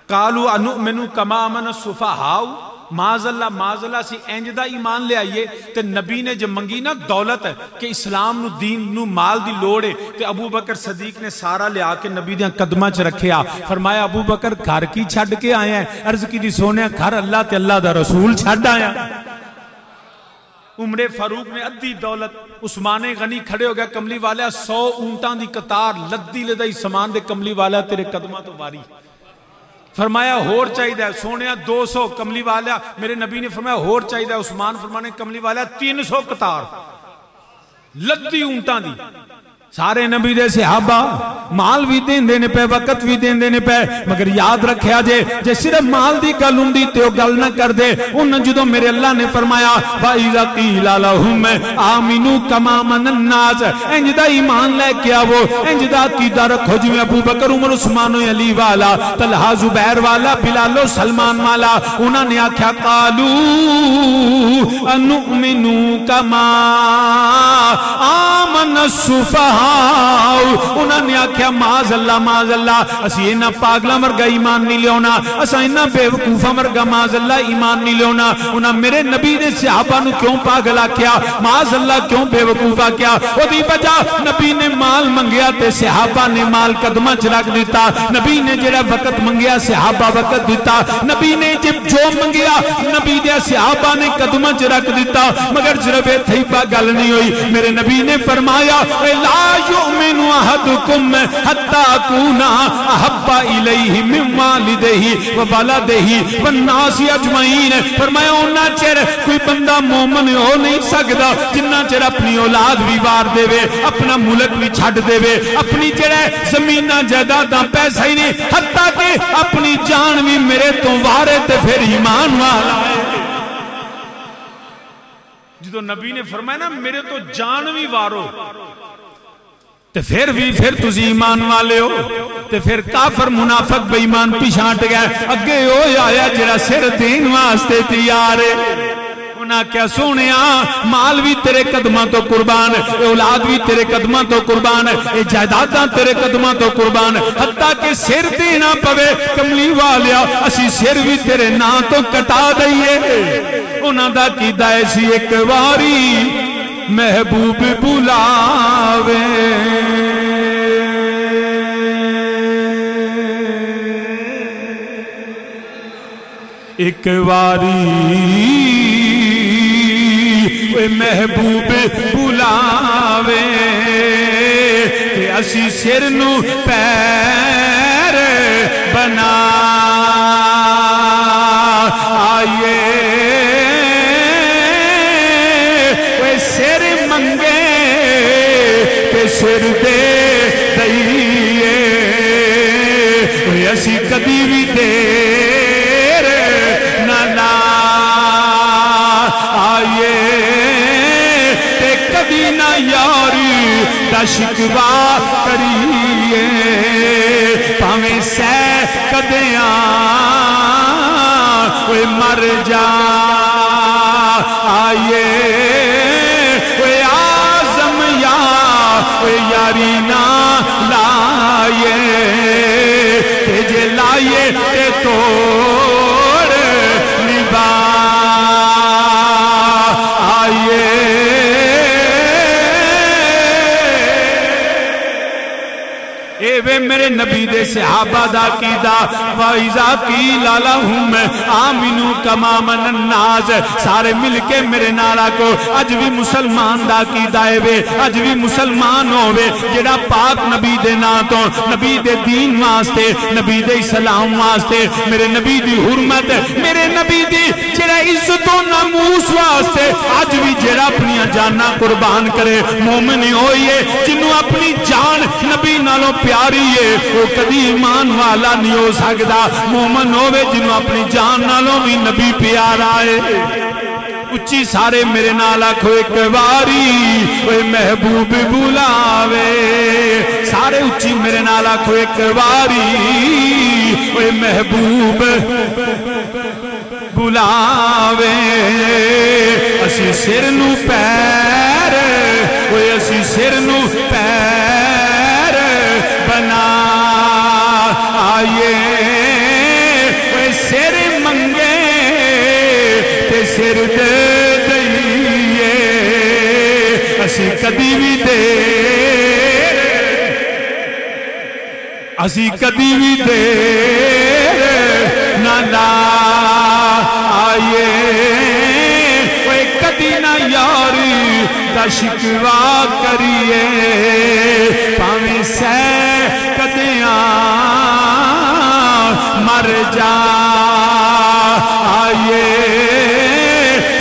قالوا انؤمنو کما آمن السفہاء، معاذ اللہ سی انجدہ ایمان لے آئیے. تے نبی نے جب منگی نا دولت ہے کہ اسلام نو دین نو مال دی لوڑے، تے ابو بکر صدیق نے سارا لے آ کے نبی دیاں قدمہ چ رکھیا. فرمایا ابو بکر گھر کی چھڑ کے آئے ہیں؟ عرض کی دی سونے گھر اللہ تے اللہ دا رسول چھڑ آیا. عمر فاروق نے ادھی دولت، عثمان غنی کھڑے ہو گیا کملی والا 100 اونٹاں دی قطار لدی لدائی سامان دے کملی والا تیرے قدمہ تو باری. فرمایا ہور چاہیے ہے سونیا 200. کملی والا میرے نبی نے فرمایا ہور چاہیے ہے. عثمان فرمانے کملی والا 300 قطار لدی اونٹاں دی. سارے نبی دے صحابہ مال بھی دین دینے پہ، وقت بھی دین دینے پہ، مگر یاد رکھیا جے صرف مال دی گل ہوندی تے او گل نہ کر دے. انہاں جدوں میرے اللہ نے فرمایا وَإِذَا قِيلَ لَهُمْ آمِنُوا كَمَا آمَنَ النَّاسُ، انج دا ایمان لے کے آو، انج دا عقیدہ رکھو جویں ابو بکر عمر عثمان و علی والا، طلحہ زبیر والا، بلال و سلمان والا. انہاں نے آکھیا قالوا انؤمنوا كَمَا آمَنَ السُّفَهَاءُ، انہوں نے آکھیا معاذ اللہ اسی انہا پاگلہ مرگا ایمان نہیں لیونا، اسا انہا بے وقوفہ مرگا معاذ اللہ ایمان نہیں لیونا. انہاں میرے نبی نے صحابہ نو کیوں پاگلہ کیا، معاذ اللہ کیوں بے وقوفہ کیا؟ وہ دی بجا نبی نے مال منگیا تے صحابہ نے مال قدمہ چرک دیتا. نبی نے جڑا وقت منگیا صحابہ وقت دیتا. نبی نے جب جو منگیا نبی دیا صحابہ نے قدمہ چرک دیتا. مگر صرف تھی پا گل نہیں ہوئی. میرے نبی نے فرمایا لا يؤمن احدكم حتى اكون احب اليه من والده وولده والناس اجمعين. فرمایا اونا چر کوئی بندہ مومن ہو نہیں سکدا جنہ چر اپنی اولاد بھی وار دے وے، اپنا ملک بھی چھڈ دے وے، اپنی جڑے زمیناں جائیداداں پیسہ ہی نہیں، حتیٰ کہ اپنی جان بھی میرے تو وارے تے پھر ایمان والا ہے. جدو نبی نے فرمایا نا میرے تو جان بھی وارو تے پھر تُسی ایمان والے ہو. تے پھر کافر منافق بے ایمان پیشانٹ گئے اگے ہوئے آیا جرا سر دین واسطے تیار ہے. انہاں کیا سونیا مال بھی تیرے قدمہ تو قربان، اولاد بھی تیرے قدمہ تو قربان، جائیداداں تیرے قدمہ تو قربان، حتیٰ کہ سر دینا پوے کملی والیا اسی سر بھی تیرے نا تو کٹا دئیے. انہاں دا کی دائے سی ایک واری محبوب بلاوے، ایک واری محبوب بلاوے کہ اسی سر نو پیر بنا آئیے سر منگے تے سر دے دئیے اسی کدی بھی دیر نہ لا آئیے تے کدی نہ یاری دا شکوا کریے پاویں سہ کدیاں کوئی مر جا آئیے یاری نہ لائے تجھے لائے تے توڑ نبا آئیے. اے وے میرے نبی دے صحابہ دا عقیدہ وَإِذَا قِيلَ لَهُمْ آمِنُوا كَمَا آمَنَ النَّاسُ. سارے مل کے میرے نعرہ کو اج بھی مسلمان دا عقیدہ ہے وے، اج بھی مسلمان ہووے جڑا پاک نبی دے نا تو نبی دے دین واسطے، نبی دے اسلام واسطے، میرے نبی دی حرمت، میرے نبی دی جڑا عزت و ناموس واسطے اج بھی جڑا اپنی جاناں قربان کرے مومن ہوئی ہے. جنہوں اپنی جان نبی نالوں پیاری ہے وہ کدی ایمان والا نہیں ہو سکتا مومن ہوے جنوں اپنی جان نالوں بھی نبی پیارا ہے اچھی سارے میرے نال آکھو ایک باری وہ محبوب بلاوے سارے اچھی میرے نال آکھو ایک باری وہ محبوب بلاوے اسی سر نو پیر وہ اسی سر نو پیر بنا آئیے وہ سر منگے تے سر دے دئیے اسی کدی بھی دیر اسی کدی بھی دیر نہ لا آئیے وہ کدی نہ یاری دا شکوا کریے پاویں سہ کدیاں مر جا آئیے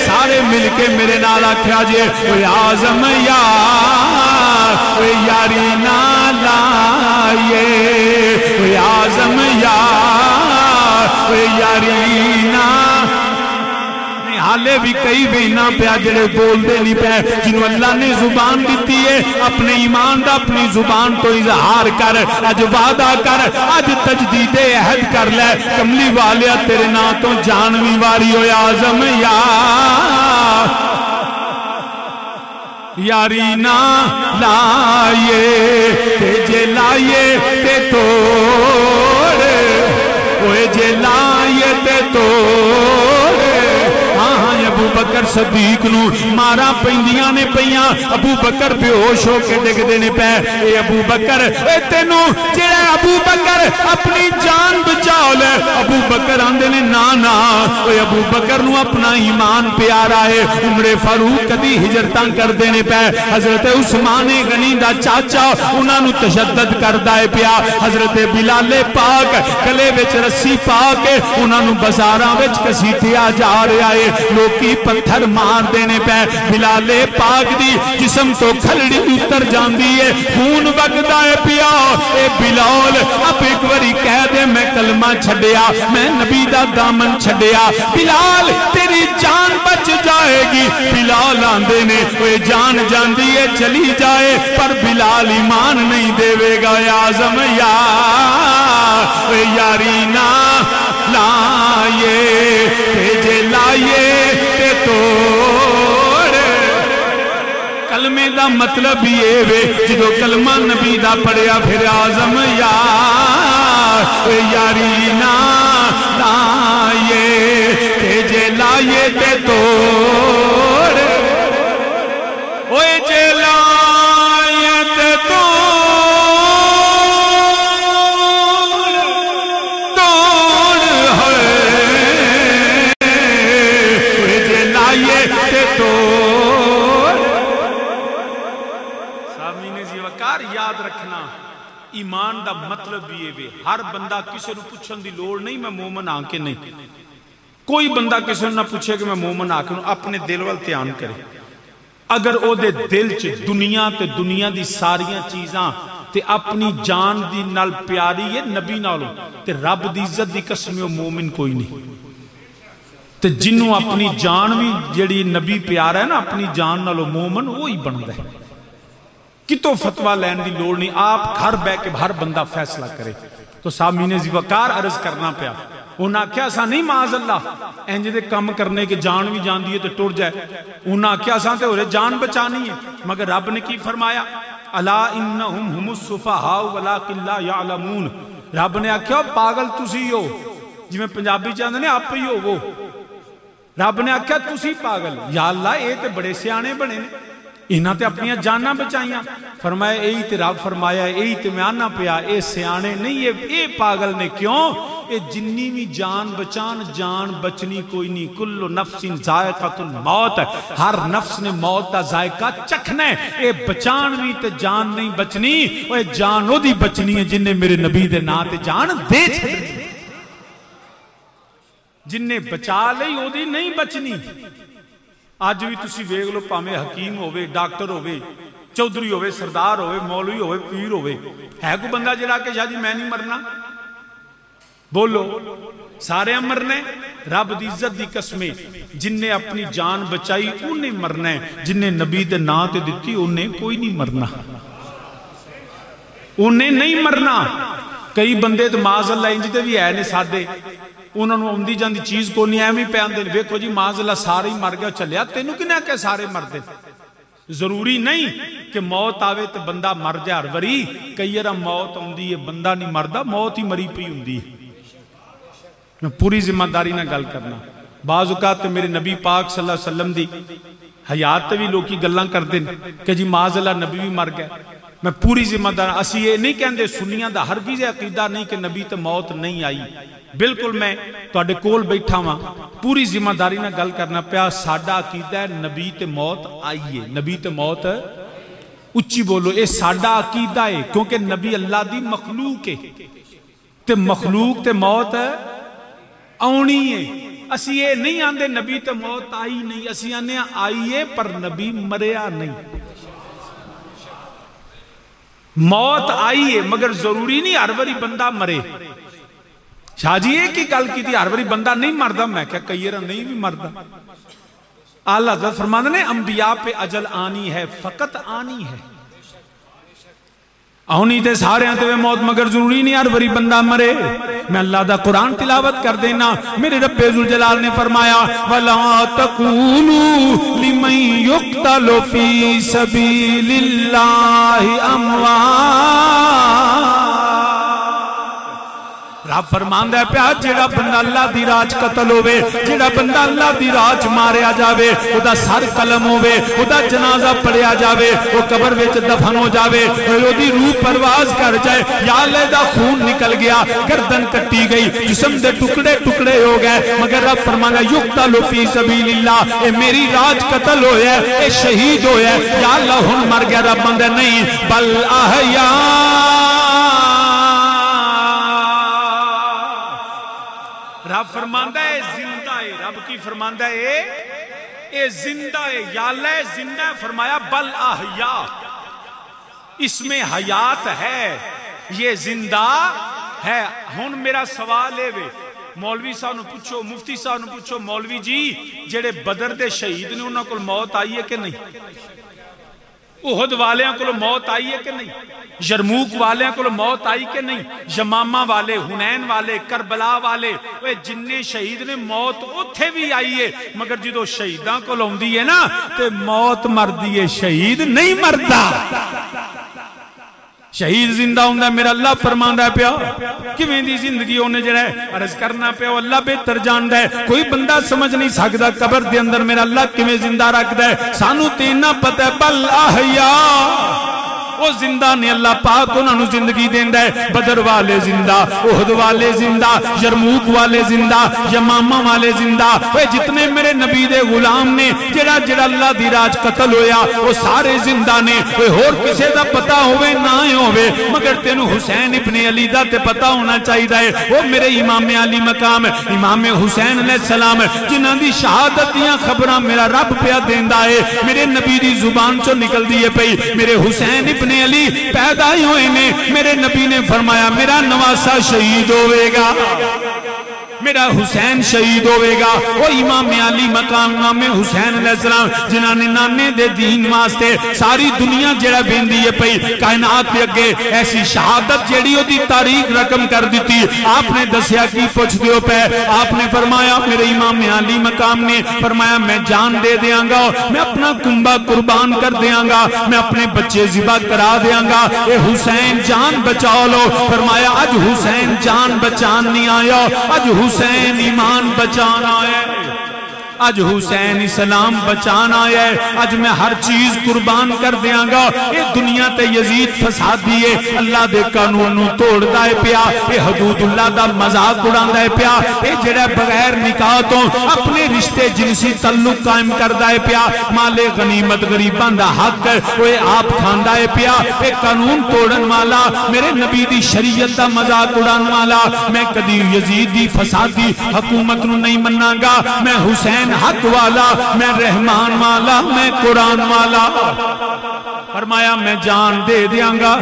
سارے مل کے میرے نال آکھیا جے وہ اعظم یار وہ یاری نہ لائیے وہ اعظم یار وہ یاری نہ حالے بھی کئی بینا پیا جڑے بول دے نہیں پہ جنہوں اللہ نے زبان دیتی ہے اپنے ایمان دا اپنی زبان تو اظہار کر اج وعدہ کر اج تجدید عہد کر لے کملی والیا تیرے نا تو جانوی واری ہو اعظم یاری نہ لائیے تے جے لائیے تے توڑ وہ جے لائیے تے توڑ ابو بکر صدیق نو مارا پیندیاں نے پیاں ابو بکر بے ہوش ہو کے ڈگ دینے پہ اے ابو بکر اے تینو جڑا ابو بکر اپنی جان بچاؤ لے ابو بکر آندے نے نانا اے ابو بکر نو اپنا ایمان پیارا ہے عمر فاروق کدی ہجرتاں کر دینے پہ حضرت عثمان غنی دا چاچا انہاں نو تشدد کر دائے پیا حضرت بلال پاک گلے وچ رسی پاک انہاں نو بازاراں وچ کسیٹیا جا رہا ہے لوکی پتھر مار دینے پہ بلال پاک دی جسم تو کھلڑی اتر جاندی ہے خون وگدا ہے پیا اے بلال اب ایک وری کہہ دے میں کلمہ چھڑیا میں نبی دا دامن چھڑیا بلال تیری جان بچ جائے گی بلال آندے نے وہ جان جاندی ہے چلی جائے پر بلال ایمان نہیں دے گا اعظم یاری نہ لائیے تیجے لائیے تے توڑ کلمے دا مطلب یہ وے جدو کلمہ نبی دا پڑھیا پھر اعظم یاری نہ لائیے تیجے لائیے تے توڑ اوے جے لائیے تے توڑ یاد رکھنا ایمان دا مطلب بھی یہ ہر بندہ کسی نو پوچھن دی لوڑ نہیں میں مومن آن کے نہیں کوئی بندہ کسی نو نہ پوچھے کہ میں مومن آن کے اپنے دل وال دھیان کرے اگر او دے دل چ دنیا تے دنیا دی ساریاں چیزاں تے اپنی جان دی نال پیاری ہے نبی نالوں تے رب دی عزت دی قسم مومن کوئی نہیں تے جنوں اپنی جان بھی جڑی نبی پیارا ہے نا اپنی جان نالوں مومن وہی بندا ہے کتوں فتوہ لین دی لوڑ نہیں آپ گھر بے کے ہر بندہ فیصلہ کرے تو سامعین ذوقار عرض کرنا پیا انہاں کیا سا نہیں معاذ اللہ انج دے کم کرنے کے جان بھی جان دیئے تو ٹر جائے انہاں کیا سا تے اور جان بچانی ہے مگر رب نے کی فرمایا الا انہم ہم الصفہاء ولکن لا یعلمون رب نے آکھیا پاگل تسی ہو جی میں پنجابی چاہندے نے آپ ہی ہو وہ رب نے آکھیا تسی پاگل یا اللہ اے تے بڑے سیانے بنے نے انہاں تے اپنی جاناں بچائیاں فرمایا اے تے رب فرمایا اے تے میں آنا پیا اے سیانے نہیں اے پاگل نے کیوں اے جنی بھی جان بچان جان بچنی کوئی نہیں کل نفس ذائقۃ الموت ہر نفس نے موت دا ذائقہ چکھنا ہے اے بچان بھی تے جان نہیں بچنی اے جان او دی بچنی ہے جن نے میرے نبی دے نا تے جان دے چھڑنی جن نے بچا لئی او دی نہیں بچنی آج بھی تسی ویگ لو پامے حکیم ہوئے ڈاکٹر ہوئے چودھری ہوئے، سردار ہوئے، مولوی ہوئے، پیر ہوئے، ہے کوئی بندہ جڑا کہ شاہ جی میں نہیں مرنا؟ بولو، سارے مرنے؟ رب دی عزت دی قسمیں جن نے اپنی جان بچائی انہیں مرنا ہے، جن نے نبی دے نام تے دیتی انہیں کوئی نہیں مرنا، انہیں نہیں مرنا۔ کئی بندے تو معاذ اللہ انج تے بھی ہے نے سادے، انہوں نے اوندی جاندی چیز کو نہیں ایویں پہ آندے، ویکھو جی معاذ اللہ سارے ہی مر گیا، چلیا تینوں کنے کہ سارے مردے؟ ضروری نہیں کہ موت آوے تو بندہ مر جائے ہر وری، کئی یرا موت ہوندی ہے بندہ نہیں مردا، موت ہی مری پئی ہوندی ہے۔ میں پوری ذمہ داری نہ گل کرنا، بعض اوقات میرے نبی پاک صلی اللہ علیہ وسلم دی حیات بھی لوگ کی گلاں کر دیں کہ جی معاذ اللہ نبی بھی مر گئے۔ میں پوری ذمہ دار، اسی یہ نہیں کہندے سنیاں دا ہرگز عقیدہ نہیں کہ نبی تے موت نہیں آئی، بالکل میں تواڈے کول بیٹھا ہاں، پوری ذمہ داری نہ گل کرنا پیا، ساڈا عقیدہ ہے نبی تے موت آئی ہے، نبی تے موت اچھی بولو، اے ساڈا عقیدہ ہے، کیونکہ نبی اللہ دی مخلوق ہے تے مخلوق تے موت آنی ہے۔ اسی یہ نہیں آندے نبی تے موت آئی نہیں، اسی آنے آئی ہے پر نبی مریا نہیں۔ موت آئی ہے مگر ضروری نہیں ہر واری بندہ مرے۔ شاہ جی ایک ہی گل کی تھی، ہر واری بندہ نہیں مردا، میں کہا کئی رہا نہیں بھی مردا۔ اللہ حضرت فرمانے نے انبیاء پہ اجل آنی ہے، فقط آنی ہے، آنی تے سارے آتے ہوئے موت، مگر ضروری نہیں ہر واری بندہ مرے۔ میں اللہ دا قرآن تلاوت کر دینا، میرے رب ذوالجلال نے فرمایا وَلَا تَقُولُوا لِمَنْ يُقْتَلُ فِي سَبِيلِ اللَّهِ أَمْوَاتٌ۔ رب فرماندا ہے پیا جڑا بندہ اللہ دی راج قتل ہوئے، جڑا بندہ اللہ دی راج ماریا جاوے، او دا سر قلم ہوئے، او دا جنازہ پڑیا جاوے، او قبر وچ دفن ہو جاوے، او دی روح پرواز کر جائے، یا اللہ دا خون نکل گیا، گردن کٹی گئی، جسم دے ٹکڑے ٹکڑے ہو گئے، مگر رب فرماندا یقتل فی سبیل اللہ، اے میری راج قتل ہویا ہے، اے شہید ہویا ہے، یا اللہ ہن مر گیا، رب بندہ نہیں بل احیاء۔ رب فرماندہ ہے زندہ ہے، رب کی فرماندہ ہے اے زندہ ہے، یا اللہ زندہ ہے، فرمایا بل احیاء، اس میں حیات ہے، یہ زندہ ہے۔ ہن میرا سوال ہے، مولوی صاحب نے پوچھو، مفتی صاحب نے پوچھو، مولوی جی جڑے بدر دے شہید نے انہوں کو موت آئی ہے کہ نہیں؟ احد والیاں کو موت آئی ہے کہ نہیں؟ یرموک والیاں کو موت آئی کہ نہیں؟ یمامہ والے، حنین والے، کربلا والے، جننے شہید نے موت اتھے بھی آئی ہے، مگر جدو شہیداں کو لوندی ہے نا تے موت مردی ہے، شہید نہیں مردہ۔ شہید زندہ ہوندہ ہے، میرا اللہ فرماندہ ہے پیا کیویں دی زندگی ہونے جڑا ہے عرض کرنا پیا، اللہ بہتر جاندہ ہے، کوئی بندہ سمجھ نہیں سکتا قبر دے اندر میرا اللہ کیویں زندہ رکھدا ہے، سانو تینا پتہ ہے بل احیاء، وہ زندہ نے اللہ پاک انہوں نے زندگی دیندہ ہے، بدر والے زندہ، احد والے زندہ، یرموک والے زندہ، یمامہ والے زندہ، وہ جتنے میرے نبی دے غلام نے جڑا جڑا اللہ دی راج قتل ہویا وہ سارے زندہ نے، وہ اور کسے دا پتہ ہوئے نہ ہوئے، مگر تینو حسین ابن علی دا تے پتہ ہونا چاہیے ہے، وہ میرے امام علی مقام امام حسین علیہ السلام جنہاں دی شہادتیاں خبراں میرا رب پیا دیندہ ہے، میرے نبی دی زبان چو نکل دیئے پئی، میرے حسین ابن علی پیدا ہی ہوئے نے، میرے نبی نے فرمایا میرا نواسا شہید ہوئے گا، میرا حسین شہید ہوئے گا، وہ امام علی مقام امام حسین علیہ السلام جنہاں نے نانے دے دین واسطے ساری دنیا جڑا بیندی ہے پئی کائنات پہ اگے ایسی شہادت جڑی ہو دی تاریخ رقم کر دیتی، آپ نے دسیا کی پوچھ دیو پہ، آپ نے فرمایا میرے امام علی مقام نے فرمایا میں جان دے دیاں گا، میں اپنا کنبہ قربان کر دیاں گا، میں اپنے بچے ذبح کرا دیاں گا، اے حسین جان بچاؤ لو، فرمایا اج حسین جان بچان نہیں آیا، اج حسین ایمان بچانا ہے، اج حسین اسلام بچانا ہے، اج میں ہر چیز قربان کر دیاں گا، یہ دنیا تے یزید فساد دیئے اللہ دے قانونوں توڑ دائے پیا، یہ حدود اللہ دا مذاق اڑان دائے پیا، یہ جڑے بغیر نکاحتوں اپنے رشتے جنسی تعلق قائم کر دائے پیا، مال غنیمت غریبان دا حق وہ آپ کھان دائے پیا، یہ قانون توڑن والا میرے نبی دی شریعت دا مذاق اڑان والا، میں کدی یزید دی فساد دی حکومت نو نہیں مننا گا، میں حسین حق والا، میں رحمان والا، میں قرآن والا۔ فرمایا میں جان دے دیاں گا،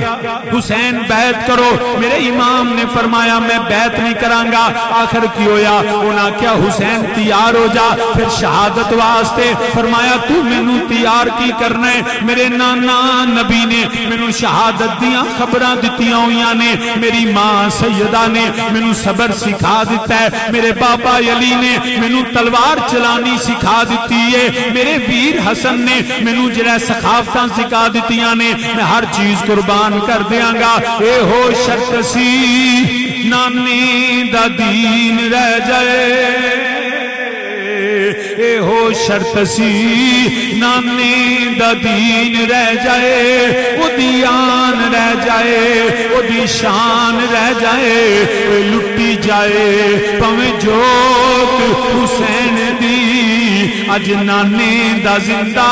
حسین بیعت کرو۔ میرے امام نے فرمایا میں بیعت نہیں کرانگا۔ آخر کی ہویا انہاں کیا حسین تیار ہو جا پھر شہادت واسطے۔ فرمایا تو مینوں تیار کی کرنا ہے؟ میرے نانا نبی نے مینوں شہادت دیاں خبراں دتیاں ہویاں نے، میری ماں سیدہ نے مینوں صبر سکھا دیتا ہے، میرے بابا علی نے مینوں تلوار چلانی سکھا دیتی ہے، میرے ویر حسن نے مینوں جڑا سخاوتاں سکھا دیتیاں نے، میں ہر چیز قربان کر دیاں گا۔ اے ہو شرط سی نانے دا دین رہ جائے، اے ہو شرط سی نانے دا دین رہ جائے، وہ دیان رہ جائے، وہ دی شان رہ جائے، وہ لٹی جائے پویں جوت حسین دی، اج نانے دا زندہ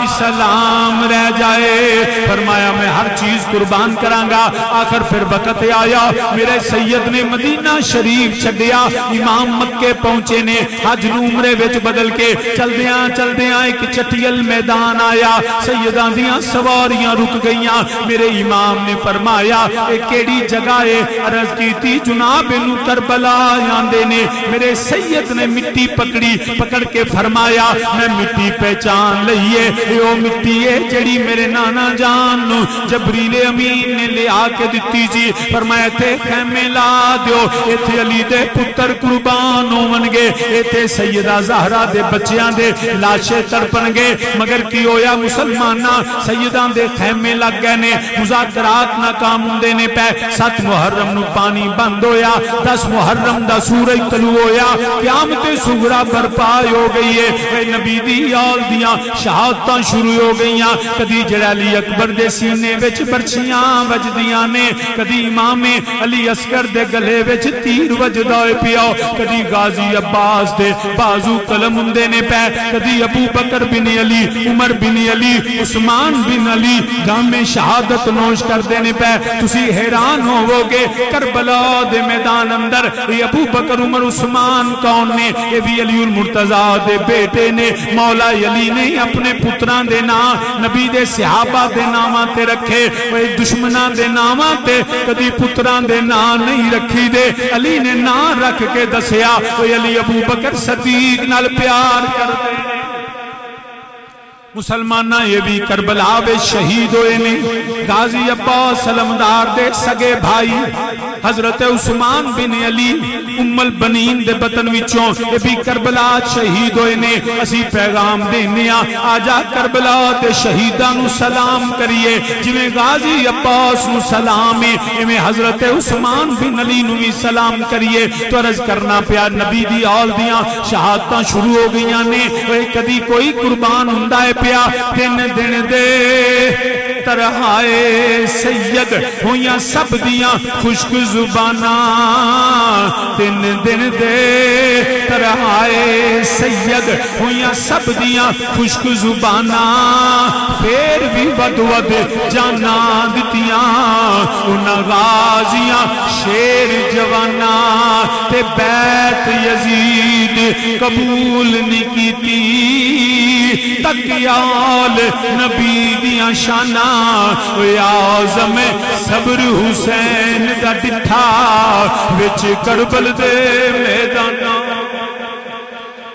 اسلام رہ جائے۔ فرمایا میں ہر چیز قربان کرانگا۔ آخر پھر وقت آیا میرے سید نے مدینہ شریف چھڈیا، امام مکے پہنچے نے، حج عمرے وچ بدل کے چل دیاں ایک چٹیل میدان آیا، سیداں دیاں سواریاں رک گئیاں۔ میرے امام نے فرمایا اے کیڑی جگہ ہے؟ عرض کیتی جناب انو کربلا آندے نے۔ میرے سید نے مٹی پکڑ کے فرمایا میں مٹی پہچان لئیے، یہ مٹی ہے جڑی میرے نانا جان نو جبریل امین نے لے آ کے دتی جی۔ فرمایا تھے خیمے لا دیو، ایتھے علی دے پتر قربان ہون گے، ایتھے سیدہ زہرا دے بچیاں دے لاشے تڑپن گے۔ مگر کی ہویا مسلمانہ سیدان دے خیمے لگ گئے نے، مذاکرات ناکام ہوندے نے پہ۔ 7 محرم نو پانی بند ہویا، 10 محرم دا سورج طلوع ہویا، قیامت صغریٰ برپا ہو گئی ہے۔ اے نبی دی آل دیاں شہادتاں شروع ہو گئیاں، کدی جلالی اکبر دے سینے وچ برچیاں وجدیاں نے، کدی امام علی اصغر دے گلے وچ تیر وجدا پیاؤ، کدی غازی عباس دے بازو قلم ہندے نے پہ، کدی ابو بکر بن علی، عمر بن علی، عثمان بن علی جام شہادت نوش کر دینے پہ۔ تسی حیران ہو گے کربلا دے میدان اندر یہ ابو بکر عمر عثمان کون نے؟ یہ بھی علی المرتضیٰ دے بیٹے نے، مولا علی نے اپنے پتران دے نام نبی دے صحابہ دے نامات تے رکھے، وہ دشمنان دے نامات تے کدی پتران دے نام نہیں رکھی دے، علی نے نام رکھ کے دسیا وہ علی ابو بکر صدیق نال پیار کرتے ہیں۔ مسلمانہ یہ بھی کربلا بے شہید ہوئے نے، غازی عباس سلمدار دے سگے بھائی حضرت عثمان بن علی ام البنین دے بطن وچوں یہ بھی کربلا شہید ہوئے نے۔ اسی پیغام دینیا آجا کربلا دے شہیدانو سلام کریے، جویں غازی عباس نو سلام ہے ایویں حضرت عثمان بن علی نو بھی سلام کریے۔ تو عرض کرنا پیا نبی دی آل دیاں شہادتاں شروع ہو گئیاں نے، وہ کدی کوئی قربان ہوندا ہے پیا 3 دن دے ترہائے سید ہویاں سب دیاں خشک زباناں، 3 دن دے ترہائے سید ہویاں سب دیاں خشک زباناں، پھر بھی ود جانا دتیاں انہاں غازیاں شیر جواناں، تے بیعت یزید قبول نہیں کیتی، تکیال نبی دیاں شاناں، اعظم صبر حسین دا ڈٹھا وچ کربل دے میداناں۔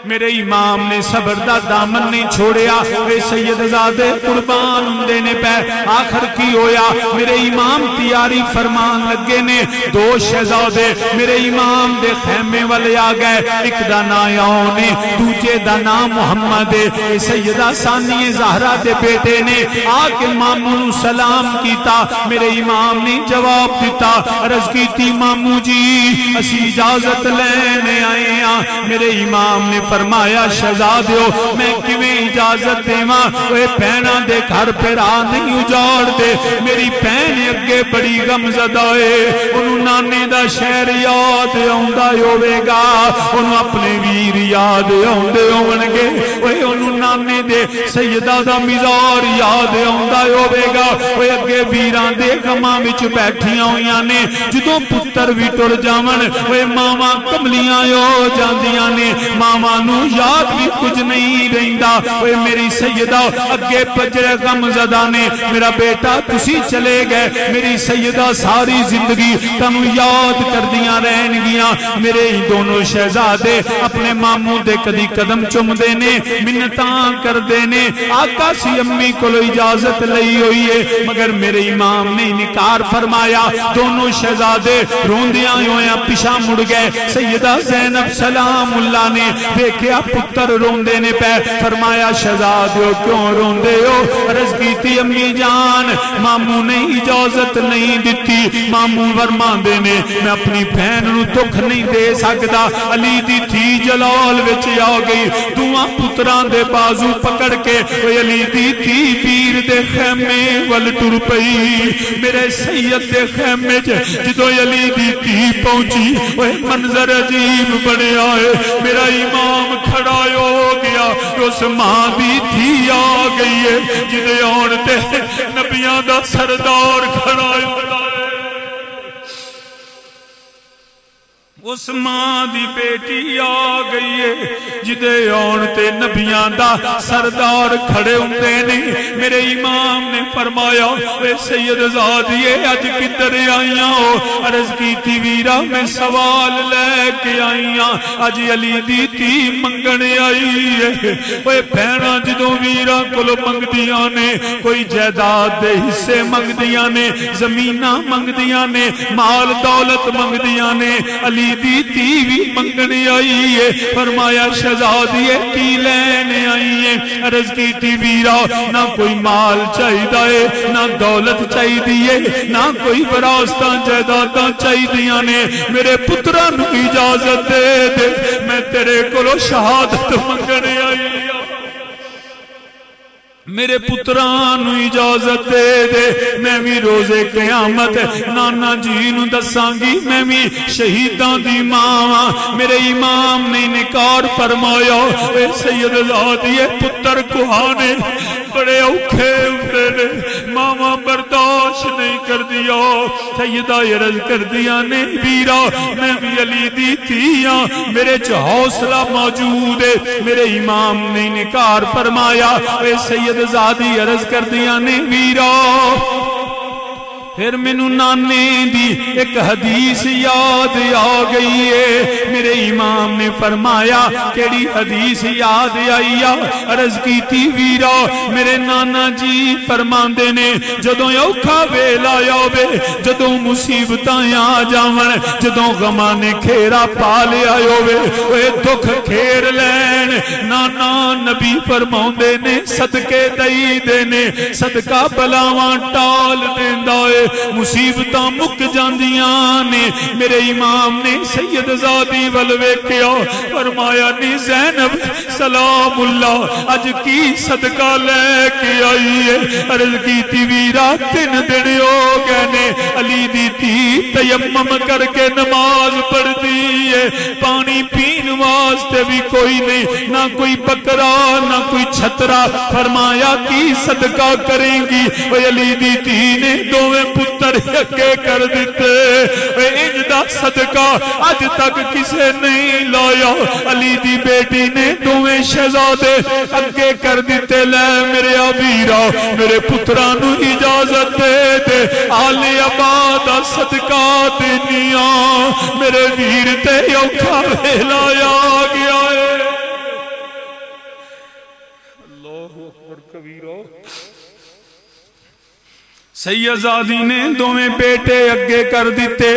میرے امام نے صبر دا دامن نہیں چھوڑیا، اے سید زادے قربان دینے پہ۔ آخر کی ہویا میرے امام تیاری فرمان لگے نے، 2 شہزادے میرے امام دے خیمے والے آ گئے، ایک دا نام نے دوجے دا نام محمد، اے سیدہ ثانی زہرا دے بیٹے نے آ کے ماموں نو سلام کیتا۔ میرے امام نے جواب دیتا، عرض کیتی ماموں جی اسی اجازت لینے آئے ہیں۔ میرے امام نے فرمایا شہزادیو میں کیویں اجازت دیواں، اوے بہناں دے گھر پہ راہ نہیں اجاڑ دے، میری بہن اگے بڑی غمزدہ ہے، انہوں نانے دا شہر یاد آوندا ہوے گا، انہوں اپنے ویر یاد آوندے ہونگے، اوے انہوں نانے دے سیدہ دا مزار یاد آوندا ہوے گا، اوے اگے ویران دے غماں وچ بیٹھیاں ہویاں نے، جدوں پتر وی ٹر جاون اوے ماواں کملیاں ہو جاندیاں آندیاں نے ماما نو یاد بھی کچھ نہیں رہندا اوے میری سیدہ اگے پجرے غم زدہ نے میرا بیٹا تسی چلے گئے میری سیدہ ساری زندگی تنو یاد کر دیاں رہن گیاں میرے ہی دونوں شہزادے اپنے ماموں دے کدی قدم چم دینے منتاں کر دینے آقا سی امی کو لو اجازت لئی ہوئی ہے مگر میرے امام نے انکار فرمایا دونوں شہزادے روندیاں ہویاں پیشا مڑ گئے سیدہ زینب سلام اللہ نے دیکھیا پتر روندے نے پہ فرمایا شہزادیو کیوں روندے ہو عرض کی تھی امی جان ماموں نے اجازت نہیں دیتی ماموں ورماندے نے میں اپنی بہن نو دکھ نہیں دے سکتا علی دی تھی جلال وچ آ گئی دعا پتران دے بازو پکڑ کے علی دی تھی پیر دے خیمے ول ٹر پئی میرے سید دے خیمے جدو علی دی تھی پہنچی وہ منظر عجیب بنے آئے میرا امام کھڑا ہو گیا اس ماں دی تھی آ گئی ہے جدے آنتے نبیاں دا سردار کھڑا ہو اس ماں دی بیٹی آ گئی ہے جدے آنتے نبیاں دا سردار کھڑے ہوندے نہیں میرے امام نے فرمایا اے سید زادیے اج کدھر آئیاں ہو عرض کی تھی ویرا میں سوال لے کے آئیاں اج علی دی تھی منگنے آئی ہے اے بہناں جدوں ویرا کولو منگ دیاں نے کوئی جائیداد دے حصے منگ دیاں نے زمیناں منگ دیاں نے مال دولت منگ دیاں نے علی دی تھی بھی منگنے آئی ہے فرمایا شہزادیے کی لینے آئی ہے عرض کی تھی ویرا نہ کوئی مال چاہی دائے نہ دولت چاہی دیئے نہ کوئی براستان جائیداداں چاہی دیاں نے میرے پتران اجازت دے دے میں تیرے کولو شہادت منگنے آئی ہے میرے پتران اجازت دے دے میں بھی روزے قیامت نانا جی نو دسانگی میں بھی شہیداں دی ماں میرے امام نے انکار فرمایا اے سید زادیے پتر کوہانے بڑے اوکھے ہوتے نے ماما برداشت نہیں کر دیا سیدہ عرض کر دیا نے ویرا میں بھی علی دی تھیاں میرے چ حوصلہ موجود ہے میرے امام نے انکار فرمایا اے سید زادی عرض کر دیا نے ویرا پھر میں نانے دی ایک حدیث یاد آ گئی ہے میرے امام نے فرمایا کیڑی حدیث یاد آئی عرض کی تھی ویرا میرے نانا جی فرماندے نے جدوں اوکھا ویلا آوے جدوں مصیبتاں آ جاون جدوں غماں نے کھیرا پا لیا ہوے اوے دکھ کھیر لین نانا نبی فرماندے نے صدقے دئی دینے صدقہ بلاواں ٹال دیندا اے مصیبتاں مک جاندیاں نے میرے امام نے سید زادی ولوے کیا فرمایا نی زینب سلام اللہ اج کی صدقہ لے کے آئی ہے عرض کی تھی ویرا 3 دن ہو گئے نے علی دی تھی تیمم کر کے نماز پڑھ دی ہے پانی پین واسطے بھی کوئی نہیں نہ کوئی بکرا نہ کوئی چھترا فرمایا کی صدقہ کریں گی وہ علی دی تھی نے دوویں پتر یکے کر دیتے اجدہ صدقہ آج تک کسے نہیں لایا علی دی بیٹی نے دوویں شہزادے اگے کر دیتے لے میرے ویرا میرے پترانو اجازت دے دے آلی آبادہ صدقہ دینیاں میرے ویر تے اوکھا لایا گیا ہے اللہ اکبر کبیرہ سیدزادی نے دوویں بیٹے اگے کر دیتے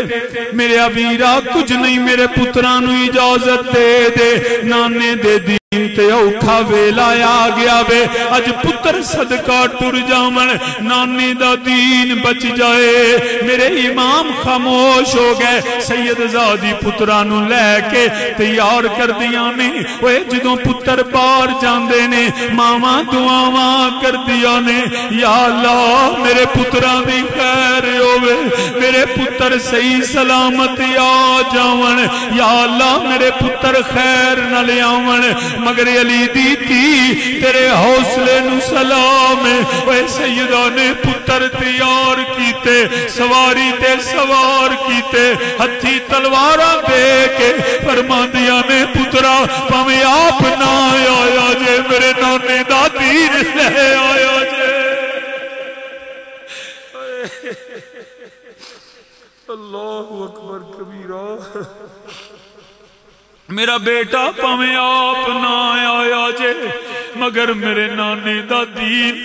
میرے ویرا کچھ نہیں میرے پترانو اجازت دے دے نانے دے دین تے اوکھا ویلا آ گیا وے اج پتر صدقہ ٹر جاون نانے دا دین بچ جائے میرے امام خاموش ہو گئے سیدزادی پترانو لے کے تیار کر دیا نے وہ جدوں پتر بار جاندے نے ماما دعاواں کر دیا نے یا اللہ میرے پتران دی خیر ہوئے میرے پتر صحیح سلامت آ جاون یا اللہ میرے پتر خیر نہ لے آون مگر علی دی تھی تیرے حوصلے نو سلام اے سیدہ نے پتر تیار کیتے سواری تے سوار کیتے ہتھی تلوارہ دے کے فرما دیا نے پتر اکبر کبیرہ میرا بیٹا پاویں آپ نہ آیا جے مگر میرے نانے دا دین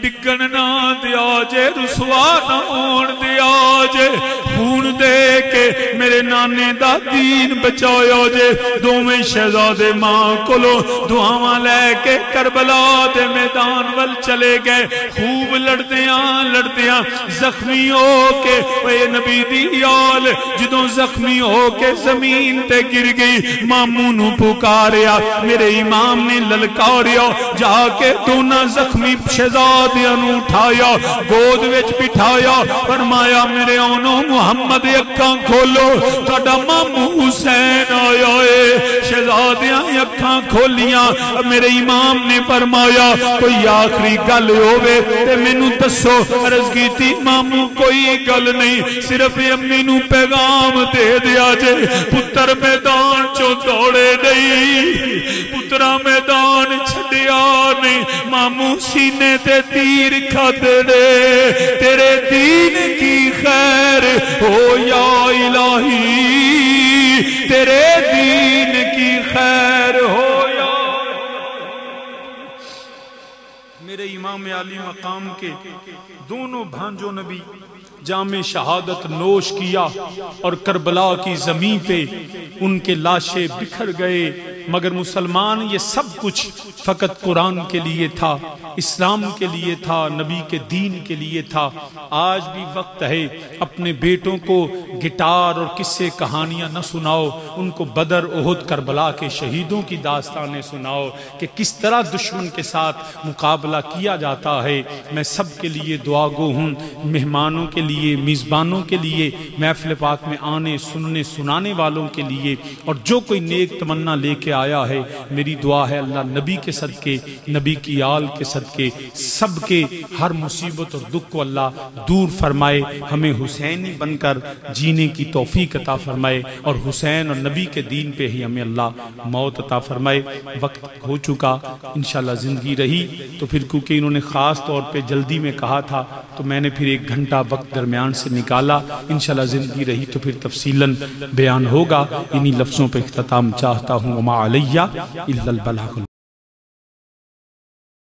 ڈگن نہ دیا جے رسوا نہ ہون دیا جے خون دے کے میرے نانے دا دین بچایا جے دوویں شہزادے ماں کولو دعاواں لے کے کربلا دے میدان ول چلے گئے خوب لڑدیاں زخمی ہو کے اے نبی دی آل جدوں زخمی ہو کے زمین تے گر گئی ماموں نو پکاریا میرے امام نے للکاریا جا کے دونوں زخمی شہزادیاں نو اٹھایا گود وچ بٹھایا فرمایا میرے اونو محمد اکھاں کھولو تہاڈا ماموں حسین آیا ہے شہزادیاں اکھاں کھولیاں میرے امام نے فرمایا کوئی آخری گل ہووے تے مینوں دسو عرض کیتی ماموں کوئی گل نہیں صرف امی نو پیغام دے دیا جے پتر میدان چوں دوڑے نہیں پترا میدان چھڈیا نہیں ماموں سینے تے تیر کھاتے دے تیرے دین کی خیر ہو یا الہی تیرے دین کی خیر ہو یا میرے امام عالی مقام کے دونوں بھانجوں نبی جام شہادت نوش کیا اور کربلا کی زمین پہ ان کے لاشیں بکھر گئے مگر مسلمان یہ سب کچھ فقط قرآن کے لیے تھا اسلام کے لیے تھا نبی کے دین کے لیے تھا آج بھی وقت ہے اپنے بیٹوں کو گٹار اور قصے کہانیاں نہ سناؤ ان کو بدر احد کربلا کے شہیدوں کی داستانیں سناؤ کہ کس طرح دشمن کے ساتھ مقابلہ کیا جاتا ہے میں سب کے لیے دعا گو ہوں مہمانوں کے لیے میزبانوں کے لیے محفل پاک میں آنے سننے سنانے والوں کے لیے اور جو کوئی نیک تمنا لے کے آیا ہے میری دعا ہے اللہ نبی کے صدقے نبی کی آل کے صدقے سب کے ہر مصیبت اور دکھ کو اللہ دور فرمائے ہمیں حسینی بن کر جینے کی توفیق عطا فرمائے اور حسین اور نبی کے دین پہ ہی ہمیں اللہ موت عطا فرمائے وقت ہو چکا انشاءاللہ زندگی رہی تو پھر کیونکہ انہوں نے خاص طور پہ جلدی میں کہا تھا تو میں نے پھر 1 گھنٹہ وقت درمیان سے نکالا انشاءاللہ زندگی رہی تو پھر تفصیلاً بیان ہوگا انہی لفظوں پہ اختتام چاہتا ہوں وما علیہ الا البلاغ